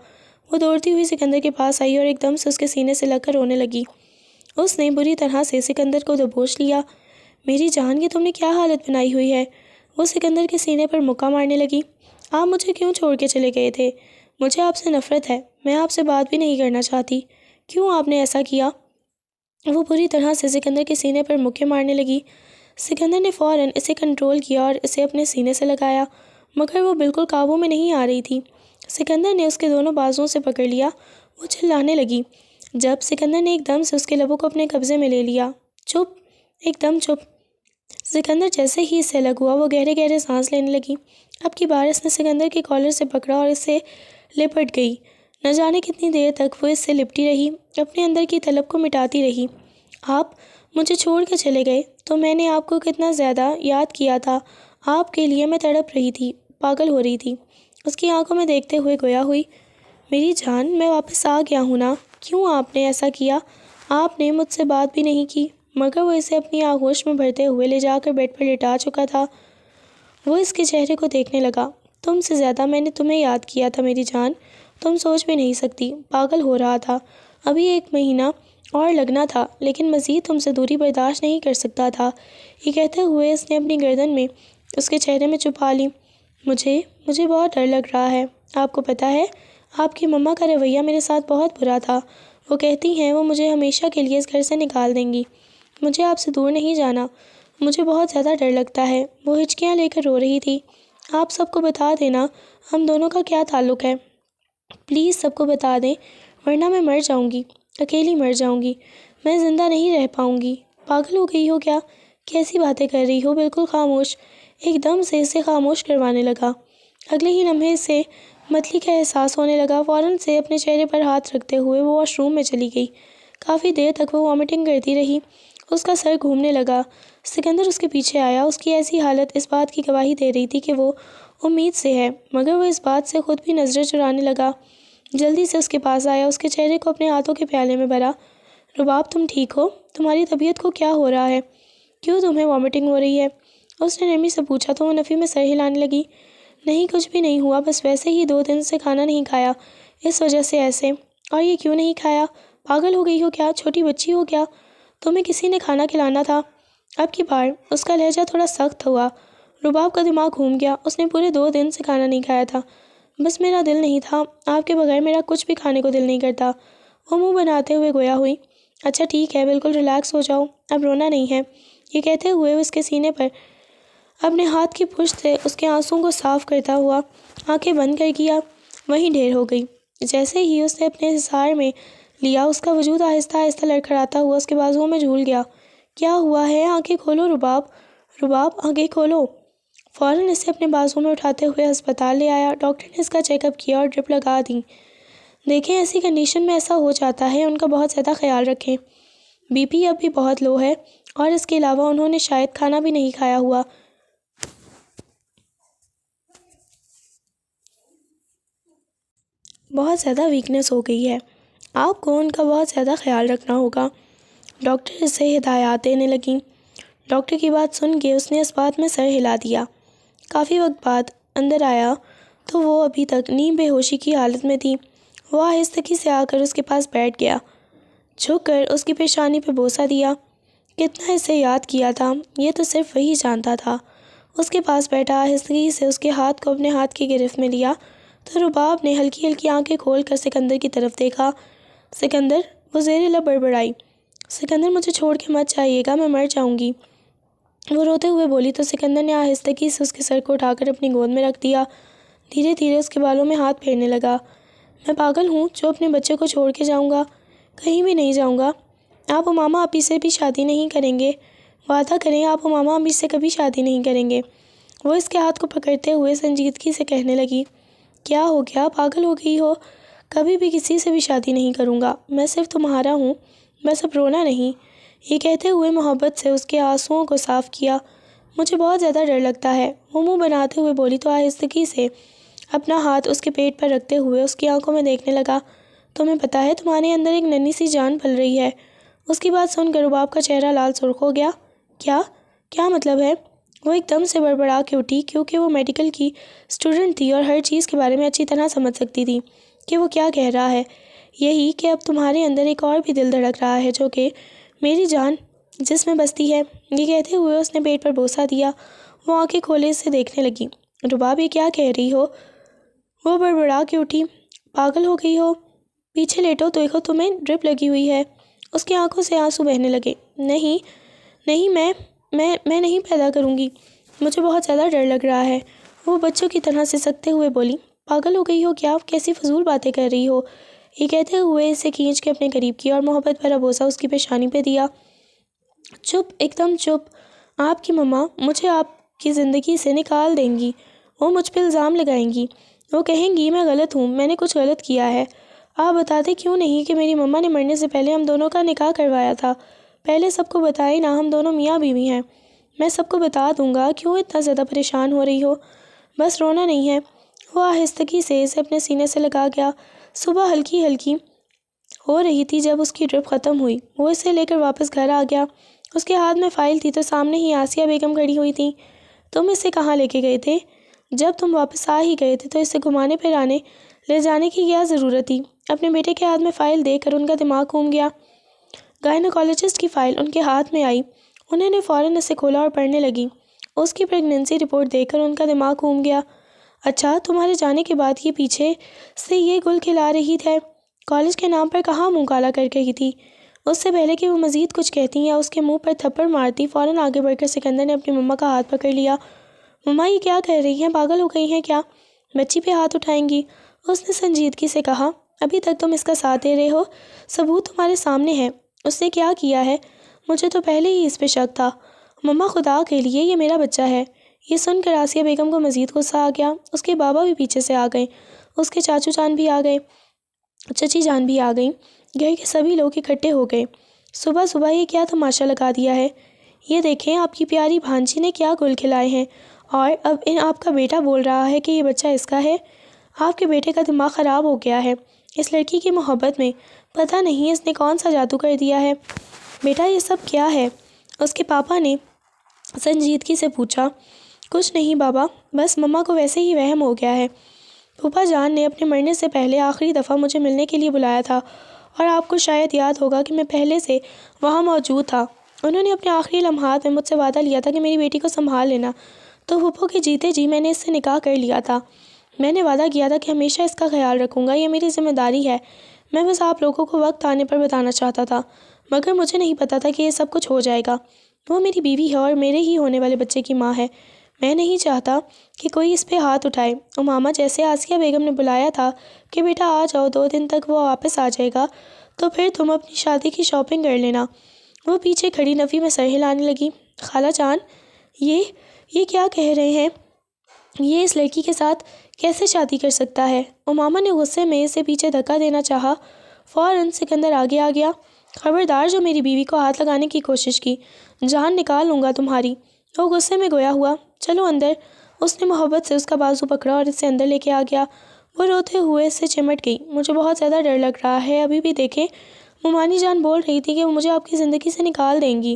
وہ دوڑتی ہوئی سکندر کے پاس آئی اور ایک دم سے اس کے سینے سے لگ کر رونے لگی۔ اس نے بری طرح سے سکندر کو دبوچ لیا۔ میری جان، یہ تم نے کیا حالت بنائی ہوئی ہے؟ وہ سکندر کے سینے پر مکہ مارنے لگی۔ آپ مجھے کیوں چھوڑ کے چلے گئے تھے؟ مجھے آپ سے نفرت ہے، میں آپ سے بات بھی نہیں کرنا چاہتی، کیوں آپ نے ایسا کیا؟ وہ بری طرح سے سکندر کے سینے پر مکے مارنے لگی۔ سکندر نے فوراً اسے کنٹرول کیا اور اسے اپنے سینے سے لگایا، مگر وہ بالکل قابو میں نہیں آ رہی تھی۔ سکندر نے اس کے دونوں بازوؤں سے پکڑ لیا۔ وہ چلانے لگی جب سکندر نے ایک دم سے اس کے لبوں کو اپنے قبضے میں لے لیا۔ چپ، ایک دم چپ۔ سکندر جیسے ہی اس سے الگ ہوا وہ گہرے گہرے سانس لینے لگی۔ اب کی بار اس نے سکندر کے کالر سے پکڑا اور اس سے لپٹ گئی۔ نہ جانے کتنی دیر تک وہ اس سے لپٹی رہی، اپنے اندر کی طلب کو مٹاتی رہی۔ آپ مجھے چھوڑ کے چلے گئے تو میں نے آپ کو کتنا زیادہ یاد کیا تھا، آپ کے لیے میں تڑپ رہی تھی، پاگل ہو رہی تھی۔ اس کی آنکھوں میں دیکھتے ہوئے گویا ہوئی، میری جان میں واپس آ گیا ہوں نا، کیوں آپ نے ایسا کیا؟ آپ نے مجھ سے بات بھی نہیں کی، مگر وہ اسے اپنی آغوش میں بھرتے ہوئے لے جا کر بیڈ پر لٹا چکا تھا۔ وہ اس کے چہرے کو دیکھنے لگا۔ تم سے زیادہ میں نے تمہیں یاد کیا تھا میری جان، تم سوچ بھی نہیں سکتی، پاگل ہو رہا تھا۔ ابھی 1 مہینہ اور لگنا تھا، لیکن مزید تم سے دوری برداشت نہیں کر سکتا تھا۔ یہ کہتے ہوئے اس نے اپنی گردن میں اس کے چہرے میں چھپا لی۔ مجھے بہت ڈر لگ رہا ہے۔ آپ کو پتہ ہے، آپ کی مما کا رویہ میرے ساتھ بہت برا تھا۔ وہ کہتی ہیں وہ مجھے ہمیشہ کے لیے اس گھر سے نکال دیں گی۔ مجھے آپ سے دور نہیں جانا، مجھے بہت زیادہ ڈر لگتا ہے۔ وہ ہچکیاں لے کر رو رہی تھی۔ آپ سب کو بتا دینا ہم دونوں کا کیا تعلق ہے، پلیز سب کو بتا دیں، ورنہ میں مر جاؤں گی، اکیلی مر جاؤں گی، میں زندہ نہیں رہ پاؤں گی۔ پاگل ہو گئی ہو کیا؟ کیسی باتیں کر رہی ہو؟ بالکل خاموش۔ ایک دم سے اسے خاموش کروانے لگا۔ اگلے ہی لمحے سے متلی کا احساس ہونے لگا۔ فوراً سے اپنے چہرے پر ہاتھ رکھتے ہوئے وہ واش روم میں چلی گئی۔ کافی دیر تک وہ وامٹنگ کرتی رہی۔ اس کا سر گھومنے لگا۔ سکندر اس کے پیچھے آیا۔ اس کی ایسی حالت اس بات کی گواہی دے رہی تھی کہ وہ امید سے ہے، مگر وہ اس بات سے خود بھی نظریں چرانے لگا۔ جلدی سے اس کے پاس آیا، اس کے چہرے کو اپنے ہاتھوں کے پیالے میں بھرا۔ رباب تم ٹھیک ہو؟ تمہاری طبیعت کو کیا ہو رہا ہے؟ کیوں تمہیں وامٹنگ ہو رہی ہے؟ اس نے نرمی سے پوچھا تو وہ نفی میں سر ہلانے لگی۔ نہیں، کچھ بھی نہیں ہوا، بس ویسے ہی 2 دن سے کھانا نہیں کھایا، اس وجہ سے ایسے۔ اور یہ کیوں نہیں کھایا؟ پاگل ہو گئی ہو کیا؟ چھوٹی بچی ہو کیا؟ تمہیں کسی نے کھانا کھلانا تھا۔ اب کی بار اس کا لہجہ تھوڑا سخت ہوا۔ رباب کا دماغ گھوم گیا۔ اس نے پورے 2 دن سے کھانا نہیں کھایا تھا۔ بس میرا دل نہیں تھا، آپ کے بغیر میرا کچھ بھی کھانے کو دل نہیں کرتا، وہ منہ بناتے ہوئے گویا ہوئی۔ اچھا ٹھیک ہے، بالکل ریلیکس ہو جاؤ، اب رونا نہیں ہے۔ یہ کہتے ہوئے اس کے سینے پر اپنے ہاتھ کی پشت سے اس کے آنسوؤں کو صاف کرتا ہوا آنکھیں بند کر کیا وہیں ڈھیر ہو گئی۔ جیسے ہی اس نے اپنے حصار میں لیا، اس کا وجود آہستہ آہستہ لڑکھڑاتا ہوا اس کے بازوؤں میں جھول گیا۔ کیا ہوا ہے؟ آنکھیں کھولو رباب، آنکھیں کھولو۔ فوراً اسے اپنے بازو میں اٹھاتے ہوئے ہسپتال لے آیا۔ ڈاکٹر نے اس کا چیک اپ کیا اور ڈرپ لگا دی۔ دیکھیں ایسی کنڈیشن میں ایسا ہو جاتا ہے، ان کا بہت زیادہ خیال رکھیں۔ بی پی اب بھی بہت لو ہے، اور اس کے علاوہ انہوں نے شاید کھانا بھی نہیں کھایا ہوا۔ بہت زیادہ ویکنس ہو گئی ہے، آپ کو ان کا بہت زیادہ خیال رکھنا ہوگا۔ ڈاکٹر اسے ہدایات دینے لگیں۔ ڈاکٹر کی بات سن کے اس نے اس بات میں سر ہلا دیا۔ کافی وقت بعد اندر آیا تو وہ ابھی تک نیم بے ہوشی کی حالت میں تھی۔ وہ آہستگی سے آ کر اس کے پاس بیٹھ گیا، جھک کر اس کی پیشانی پہ بوسہ دیا۔ کتنا اسے یاد کیا تھا، یہ تو صرف وہی جانتا تھا۔ اس کے پاس بیٹھا، آہستگی سے اس کے ہاتھ کو اپنے ہاتھ کی گرفت میں لیا تو رباب نے ہلکی ہلکی آنکھیں کھول کر سکندر کی طرف دیکھا۔ سکندر، وہ زیر لب بڑبڑائی۔ سکندر مجھے چھوڑ کے مت جائیے گا، میں مر جاؤں گی، وہ روتے ہوئے بولی تو سکندر نے آہستگی سے اس کے سر کو اٹھا کر اپنی گود میں رکھ دیا۔ دھیرے دھیرے اس کے بالوں میں ہاتھ پھیرنے لگا۔ میں پاگل ہوں جو اپنے بچے کو چھوڑ کے جاؤں گا؟ کہیں بھی نہیں جاؤں گا۔ آپ امامہ آپی سے بھی شادی نہیں کریں گے؟ وعدہ کریں آپ امامہ آپی سے کبھی شادی نہیں کریں گے؟ وہ اس کے ہاتھ کو پکڑتے ہوئے سنجیدگی سے کہنے لگی۔ کیا ہو گیا؟ پاگل ہو گئی ہو؟ کبھی بھی کسی سے بھی شادی نہیں کروں گا، میں صرف تمہارا ہوں، بس اب رونا نہیں۔ یہ کہتے ہوئے محبت سے اس کے آنسوؤں کو صاف کیا۔ مجھے بہت زیادہ ڈر لگتا ہے، وہ منہ بناتے ہوئے بولی تو آہستگی سے اپنا ہاتھ اس کے پیٹ پر رکھتے ہوئے اس کی آنکھوں میں دیکھنے لگا۔ تمہیں پتہ ہے تمہارے اندر ایک ننھی سی جان پل رہی ہے۔ اس کی بات سن کر رباب کا چہرہ لال سرخ ہو گیا۔ کیا مطلب ہے؟ وہ ایک دم سے بڑبڑا کے اٹھی، کیونکہ وہ میڈیکل کی اسٹوڈنٹ تھی اور ہر چیز کے بارے میں اچھی طرح سمجھ سکتی تھی کہ وہ کیا کہہ رہا ہے۔ یہی کہ اب تمہارے اندر ایک اور بھی دل دھڑک رہا ہے جو کہ میری جان جس میں بستی ہے۔ یہ کہتے ہوئے اس نے پیٹ پر بوسہ دیا۔ وہ آنکھیں کھولے اسے دیکھنے لگی۔ رباب، یہ کیا کہہ رہی ہو؟ وہ بڑبڑا کے اٹھی۔ پاگل ہو گئی ہو؟ پیچھے لیٹو، دیکھو تمہیں ڈرپ لگی ہوئی ہے۔ اس کی آنکھوں سے آنسو بہنے لگے۔ نہیں میں نہیں پیدا کروں گی، مجھے بہت زیادہ ڈر لگ رہا ہے، وہ بچوں کی طرح سسکتے ہوئے بولی۔ پاگل ہو گئی ہو کیا؟ کیسی فضول باتیں کر رہی ہو؟ یہ کہتے ہوئے اسے کھینچ کے اپنے قریب کیا اور محبت بھرا بوسہ اس کی پیشانی پہ دیا۔ چپ، ایک دم چپ۔ آپ کی مما مجھے آپ کی زندگی سے نکال دیں گی، وہ مجھ پہ الزام لگائیں گی، وہ کہیں گی میں غلط ہوں، میں نے کچھ غلط کیا ہے۔ آپ بتاتے کیوں نہیں کہ میری مما نے مرنے سے پہلے ہم دونوں کا نکاح کروایا تھا؟ پہلے سب کو بتائے نا، ہم دونوں میاں بیوی ہیں۔ میں سب کو بتا دوں گا، کیوں اتنا زیادہ پریشان ہو رہی ہو؟ بس رونا نہیں ہے۔ وہ آہستگی سے اسے اپنے سینے سے لگا گیا۔ صبح ہلکی ہلکی ہو رہی تھی جب اس کی ڈرپ ختم ہوئی۔ وہ اسے لے کر واپس گھر آ گیا اس کے ہاتھ میں فائل تھی تو سامنے ہی آسیہ بیگم کھڑی ہوئی تھیں۔ تم اسے کہاں لے کے گئے تھے؟ جب تم واپس آ ہی گئے تھے تو اسے گھمانے پھرانے لے جانے کی کیا ضرورت تھی؟ اپنے بیٹے کے ہاتھ میں فائل دیکھ کر ان کا دماغ گھوم گیا۔ گائنیکالوجسٹ کی فائل ان کے ہاتھ میں آئی۔ انہوں نے فوراً اسے کھولا اور پڑھنے لگی۔ اس کی پریگننسی رپورٹ دیکھ کر ان کا دماغ گھوم گیا۔ اچھا، تمہارے جانے کے بعد یہ پیچھے سے یہ گل کھلا رہی ہے، کالج کے نام پر کہاں منہ کالا کر گئی تھی؟ اس سے پہلے کہ وہ مزید کچھ کہتی یا اس کے منہ پر تھپڑ مارتی، فوراً آگے بڑھ کر سکندر نے اپنی مما کا ہاتھ پکڑ لیا۔ مما، یہ کیا کہہ رہی ہیں؟ پاگل ہو گئی ہیں کیا؟ بچی پہ ہاتھ اٹھائیں گی؟ اس نے سنجیدگی سے کہا۔ ابھی تک تم اس کا ساتھ دے رہے ہو، ثبوت تمہارے سامنے ہے۔ اس نے کیا کیا ہے؟ مجھے تو پہلے ہی اس پہ شک تھا۔ مما، خدا کے لیے، یہ میرا بچہ ہے۔ یہ سن کر آسیہ بیگم کو مزید غصہ آ گیا۔ اس کے بابا بھی پیچھے سے آ گئے، اس کے چاچو جان بھی آ گئے، چچی جان بھی آ گئیں، گھر کے سبھی لوگ اکٹھے ہو گئے۔ صبح صبح یہ کیا تماشا لگا دیا ہے؟ یہ دیکھیں، آپ کی پیاری بھانجی نے کیا گل کھلائے ہیں، اور اب آپ کا بیٹا بول رہا ہے کہ یہ بچہ اس کا ہے۔ آپ کے بیٹے کا دماغ خراب ہو گیا ہے۔ اس لڑکی کی محبت میں پتہ نہیں اس نے کون سا جادو کر دیا ہے۔ بیٹا، یہ سب کیا ہے؟ اس کے پاپا نے سنجیدگی سے پوچھا۔ کچھ نہیں بابا، بس مما کو ویسے ہی وہم ہو گیا ہے۔ پھوپھا جان نے اپنے مرنے سے پہلے آخری دفعہ مجھے ملنے کے لیے بلایا تھا، اور آپ کو شاید یاد ہوگا کہ میں پہلے سے وہاں موجود تھا۔ انہوں نے اپنے آخری لمحات میں مجھ سے وعدہ لیا تھا کہ میری بیٹی کو سنبھال لینا، تو پھوپھو کے جیتے جی میں نے اس سے نکاح کر لیا تھا۔ میں نے وعدہ کیا تھا کہ ہمیشہ اس کا خیال رکھوں گا، یہ میری ذمہ داری ہے۔ میں بس آپ لوگوں کو وقت آنے پر بتانا چاہتا تھا، مگر مجھے نہیں پتا تھا کہ یہ سب کچھ ہو جائے گا۔ وہ میری بیوی ہے اور میرے ہی ہونے والے بچے کی ماں ہے۔ میں نہیں چاہتا کہ کوئی اس پہ ہاتھ اٹھائے۔ امامہ، جیسے آسیہ بیگم نے بلایا تھا کہ بیٹا آ جاؤ، 2 دن تک وہ واپس آ جائے گا، تو پھر تم اپنی شادی کی شاپنگ کر لینا۔ وہ پیچھے کھڑی نفی میں سر ہلانے لگی۔ خالہ جان، یہ کیا کہہ رہے ہیں؟ یہ اس لڑکی کے ساتھ کیسے شادی کر سکتا ہے؟ امامہ نے غصے میں اسے پیچھے دھکا دینا چاہا۔ فوراً سکندر آگے آ گیا۔ خبردار جو میری بیوی کو ہاتھ لگانے کی کوشش کی، جان نکال لوں گا تمہاری۔ وہ غصے میں گویا ہوا۔ چلو اندر۔ اس نے محبت سے اس کا بازو پکڑا اور اسے اندر لے کے آ گیا۔ وہ روتے ہوئے اس سے چمٹ گئی۔ مجھے بہت زیادہ ڈر لگ رہا ہے، ابھی بھی دیکھیں، ممانی جان بول رہی تھی کہ وہ مجھے آپ کی زندگی سے نکال دیں گی۔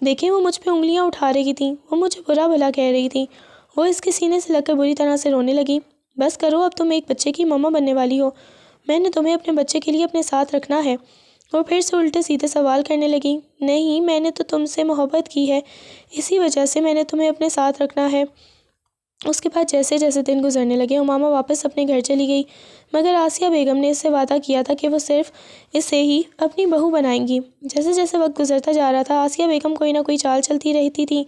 دیکھیں، وہ مجھ پہ انگلیاں اٹھا رہی تھیں، وہ مجھے برا بھلا کہہ رہی تھیں۔ وہ اس کے سینے سے لگ کر بری طرح سے رونے لگی۔ بس کرو، اب تم ایک بچے کی ماما بننے والی ہو۔ میں نے تمہیں اپنے بچے کے لیے اپنے ساتھ رکھنا ہے۔ وہ پھر سے الٹے سیدھے سوال کرنے لگی۔ نہیں، میں نے تو تم سے محبت کی ہے، اسی وجہ سے میں نے تمہیں اپنے ساتھ رکھنا ہے۔ اس کے بعد جیسے جیسے دن گزرنے لگے، امامہ واپس اپنے گھر چلی گئی، مگر آسیہ بیگم نے اس سے وعدہ کیا تھا کہ وہ صرف اسے ہی اپنی بہو بنائیں گی۔ جیسے جیسے وقت گزرتا جا رہا تھا، آسیہ بیگم کوئی نہ کوئی چال چلتی رہتی تھی۔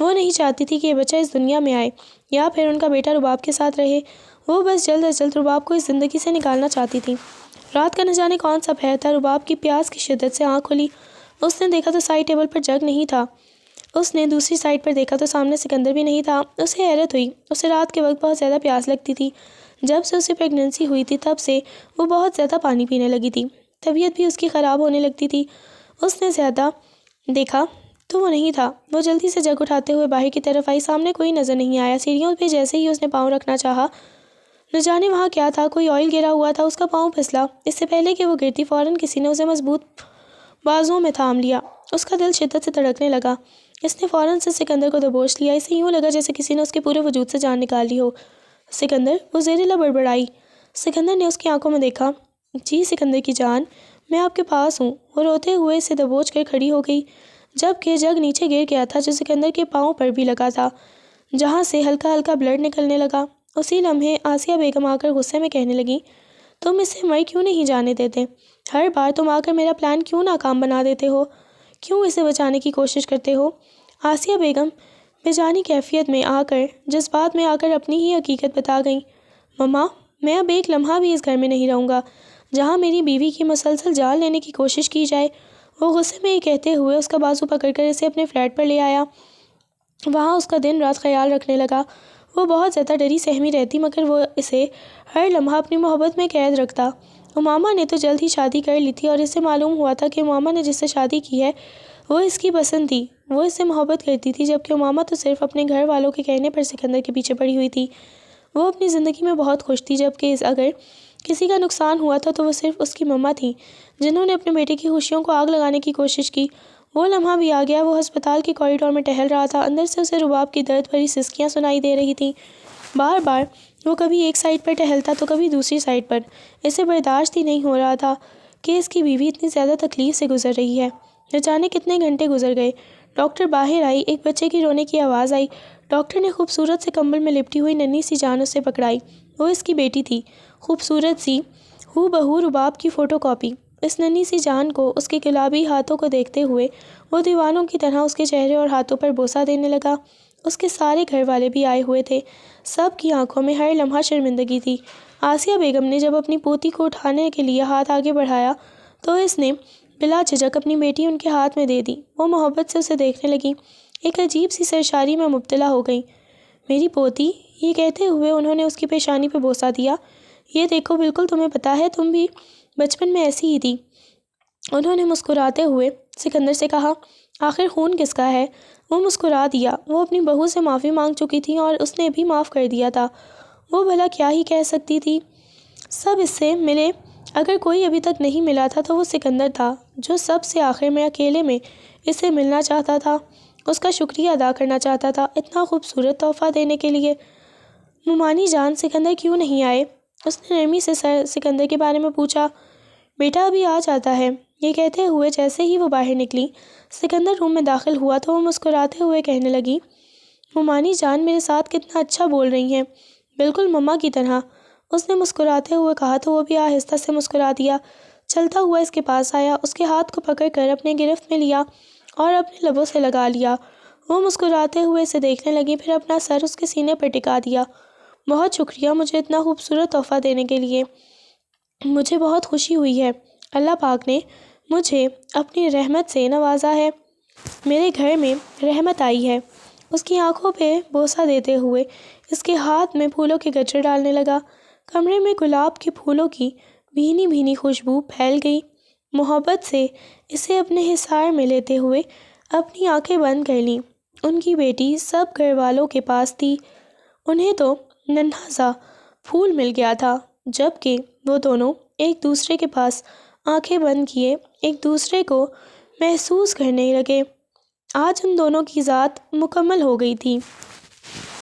وہ نہیں چاہتی تھی کہ یہ بچہ اس دنیا میں آئے یا پھر ان کا بیٹا رباب کے ساتھ رہے۔ وہ بس جلد از جلد رباب کو اس زندگی سے نکالنا چاہتی تھی۔ رات کا نہ جانے کون سا پہر تھا، رباب کی پیاس کی شدت سے آنکھ کھلی۔ اس نے دیکھا تو سائڈ ٹیبل پر جگ نہیں تھا۔ اس نے دوسری سائڈ پر دیکھا تو سامنے سکندر بھی نہیں تھا۔ اسے حیرت ہوئی، اسے رات کے وقت بہت زیادہ پیاس لگتی تھی۔ جب سے اسے پریگننسی ہوئی تھی تب سے وہ بہت زیادہ پانی پینے لگی تھی۔ طبیعت بھی اس کی خراب ہونے لگتی تھی۔ اس نے زیادہ دیکھا تو وہ نہیں تھا۔ وہ جلدی سے جگ اٹھاتے ہوئے باہر کی طرف آئی، سامنے کوئی نظر نہیں آیا۔ سیڑھیوں پہ جیسے ہی اس نے پاؤں رکھنا چاہا، نہ جانے وہاں کیا تھا، کوئی آئل گرا ہوا تھا، اس کا پاؤں پھسلا۔ اس سے پہلے کہ وہ گرتی، فوراً کسی نے اسے مضبوط بازوؤں میں تھام لیا۔ اس کا دل شدت سے دھڑکنے لگا۔ اس نے فوراً سے سکندر کو دبوچ لیا۔ اسے یوں لگا جیسے کسی نے اس کے پورے وجود سے جان نکال لی ہو۔ سکندر، وہ زیر لب بڑبڑائی۔ سکندر نے اس کی آنکھوں میں دیکھا۔ جی سکندر کی جان، میں آپ کے پاس ہوں۔ وہ روتے ہوئے اسے دبوچ کر کھڑی ہو گئی، جبکہ جگ نیچے گر گیا تھا جو سکندر کے پاؤں پر بھی لگا تھا، جہاں سے ہلکا ہلکا بلڈ نکلنے لگا۔ اسی لمحے آسیہ بیگم آ کر غصے میں کہنے لگی، تم اسے مر کیوں نہیں جانے دیتے؟ ہر بار تم آ کر میرا پلان کیوں ناکام بنا دیتے ہو؟ کیوں اسے بچانے کی کوشش کرتے ہو؟ آسیہ بیگم بے جانی کیفیت میں آ کر، جذبات میں آ کر اپنی ہی حقیقت بتا گئیں۔ مما، میں اب ایک لمحہ بھی اس گھر میں نہیں رہوں گا جہاں میری بیوی کی مسلسل جان لینے کی کوشش کی جائے۔ وہ غصے میں یہ کہتے ہوئے اس کا بازو پکڑ کر اسے اپنے فلیٹ پر لے آیا۔ وہاں اس کا دن رات خیال رکھنے لگا۔ وہ بہت زیادہ ڈری سہمی رہتی، مگر وہ اسے ہر لمحہ اپنی محبت میں قید رکھتا۔ امامہ نے تو جلد ہی شادی کر لی تھی، اور اسے معلوم ہوا تھا کہ امامہ نے جس سے شادی کی ہے وہ اس کی پسند تھی، وہ اس سے محبت کرتی تھی، جبکہ امامہ تو صرف اپنے گھر والوں کے کہنے پر سکندر کے پیچھے پڑی ہوئی تھی۔ وہ اپنی زندگی میں بہت خوش تھی، جبکہ اگر کسی کا نقصان ہوا تھا تو وہ صرف اس کی مما تھیں، جنہوں نے اپنے بیٹے کی خوشیوں کو آگ لگانے کی کوشش کی۔ وہ لمحہ بھی آ گیا۔ وہ ہسپتال کے کوریڈور میں ٹہل رہا تھا، اندر سے اسے رباب کی درد بھری سسکیاں سنائی دے رہی تھیں۔ بار بار وہ کبھی ایک سائڈ پر ٹہلتا تو کبھی دوسری سائڈ پر۔ اسے برداشت ہی نہیں ہو رہا تھا کہ اس کی بیوی اتنی زیادہ تکلیف سے گزر رہی ہے۔ نہ جانے کتنے گھنٹے گزر گئے۔ ڈاکٹر باہر آئی، ایک بچے کی رونے کی آواز آئی۔ ڈاکٹر نے خوبصورت سے کمبل میں لپٹی ہوئی ننھی سی جان اسے پکڑائی۔ وہ اس کی بیٹی تھی، خوبصورت سی، ہو بہو رباب کی فوٹو کاپی۔ اس ننھی سی جان کو، اس کے گلابی ہاتھوں کو دیکھتے ہوئے وہ دیوانوں کی طرح اس کے چہرے اور ہاتھوں پر بوسہ دینے لگا۔ اس کے سارے گھر والے بھی آئے ہوئے تھے۔ سب کی آنکھوں میں ہر لمحہ شرمندگی تھی۔ آسیہ بیگم نے جب اپنی پوتی کو اٹھانے کے لیے ہاتھ آگے بڑھایا تو اس نے بلا جھجک اپنی بیٹی ان کے ہاتھ میں دے دی۔ وہ محبت سے اسے دیکھنے لگی، ایک عجیب سی سرشاری میں مبتلا ہو گئی۔ میری پوتی، یہ کہتے ہوئے انہوں نے اس کی پیشانی پہ بوسہ دیا۔ یہ دیکھو، بالکل تمہیں پتہ ہے، تم بھی بچپن میں ایسی ہی تھی۔ انہوں نے مسکراتے ہوئے سکندر سے کہا، آخر خون کس کا ہے؟ وہ مسکرا دیا۔ وہ اپنی بہو سے معافی مانگ چکی تھی اور اس نے بھی معاف کر دیا تھا۔ وہ بھلا کیا ہی کہہ سکتی تھی؟ سب اس سے ملے، اگر کوئی ابھی تک نہیں ملا تھا تو وہ سکندر تھا، جو سب سے آخر میں اکیلے میں اس سے ملنا چاہتا تھا، اس کا شکریہ ادا کرنا چاہتا تھا اتنا خوبصورت تحفہ دینے کے لیے۔ مومانی جان، سکندر کیوں نہیں آئے؟ اس نے نرمی سے سکندر کے بارے میں پوچھا۔ بیٹا ابھی آ جاتا ہے۔ یہ کہتے ہوئے جیسے ہی وہ باہر نکلی، سکندر روم میں داخل ہوا تو وہ مسکراتے ہوئے کہنے لگی، مومانی جان میرے ساتھ کتنا اچھا بول رہی ہیں، بالکل مما کی طرح۔ اس نے مسکراتے ہوئے کہا تو وہ بھی آہستہ سے مسکرا دیا۔ چلتا ہوا اس کے پاس آیا، اس کے ہاتھ کو پکڑ کر اپنے گرفت میں لیا اور اپنے لبوں سے لگا لیا۔ وہ مسکراتے ہوئے اسے دیکھنے لگی، پھر اپنا سر اس کے سینے پر ٹکا دیا۔ بہت شکریہ مجھے اتنا خوبصورت تحفہ دینے کے لیے، مجھے بہت خوشی ہوئی ہے۔ اللہ پاک نے مجھے اپنی رحمت سے نوازا ہے، میرے گھر میں رحمت آئی ہے۔ اس کی آنکھوں پہ بوسہ دیتے ہوئے اس کے ہاتھ میں پھولوں کے گجر ڈالنے لگا۔ کمرے میں گلاب کے پھولوں کی بھینی بھینی خوشبو پھیل گئی۔ محبت سے اسے اپنے حصار میں لیتے ہوئے اپنی آنکھیں بند کر لیں۔ ان کی بیٹی سب گھر والوں کے پاس تھی، انہیں تو ننھا سا پھول مل گیا تھا، جبکہ وہ دونوں ایک دوسرے کے پاس آنکھیں بند کیے ایک دوسرے کو محسوس کرنے لگے۔ آج ان دونوں کی ذات مکمل ہو گئی تھی۔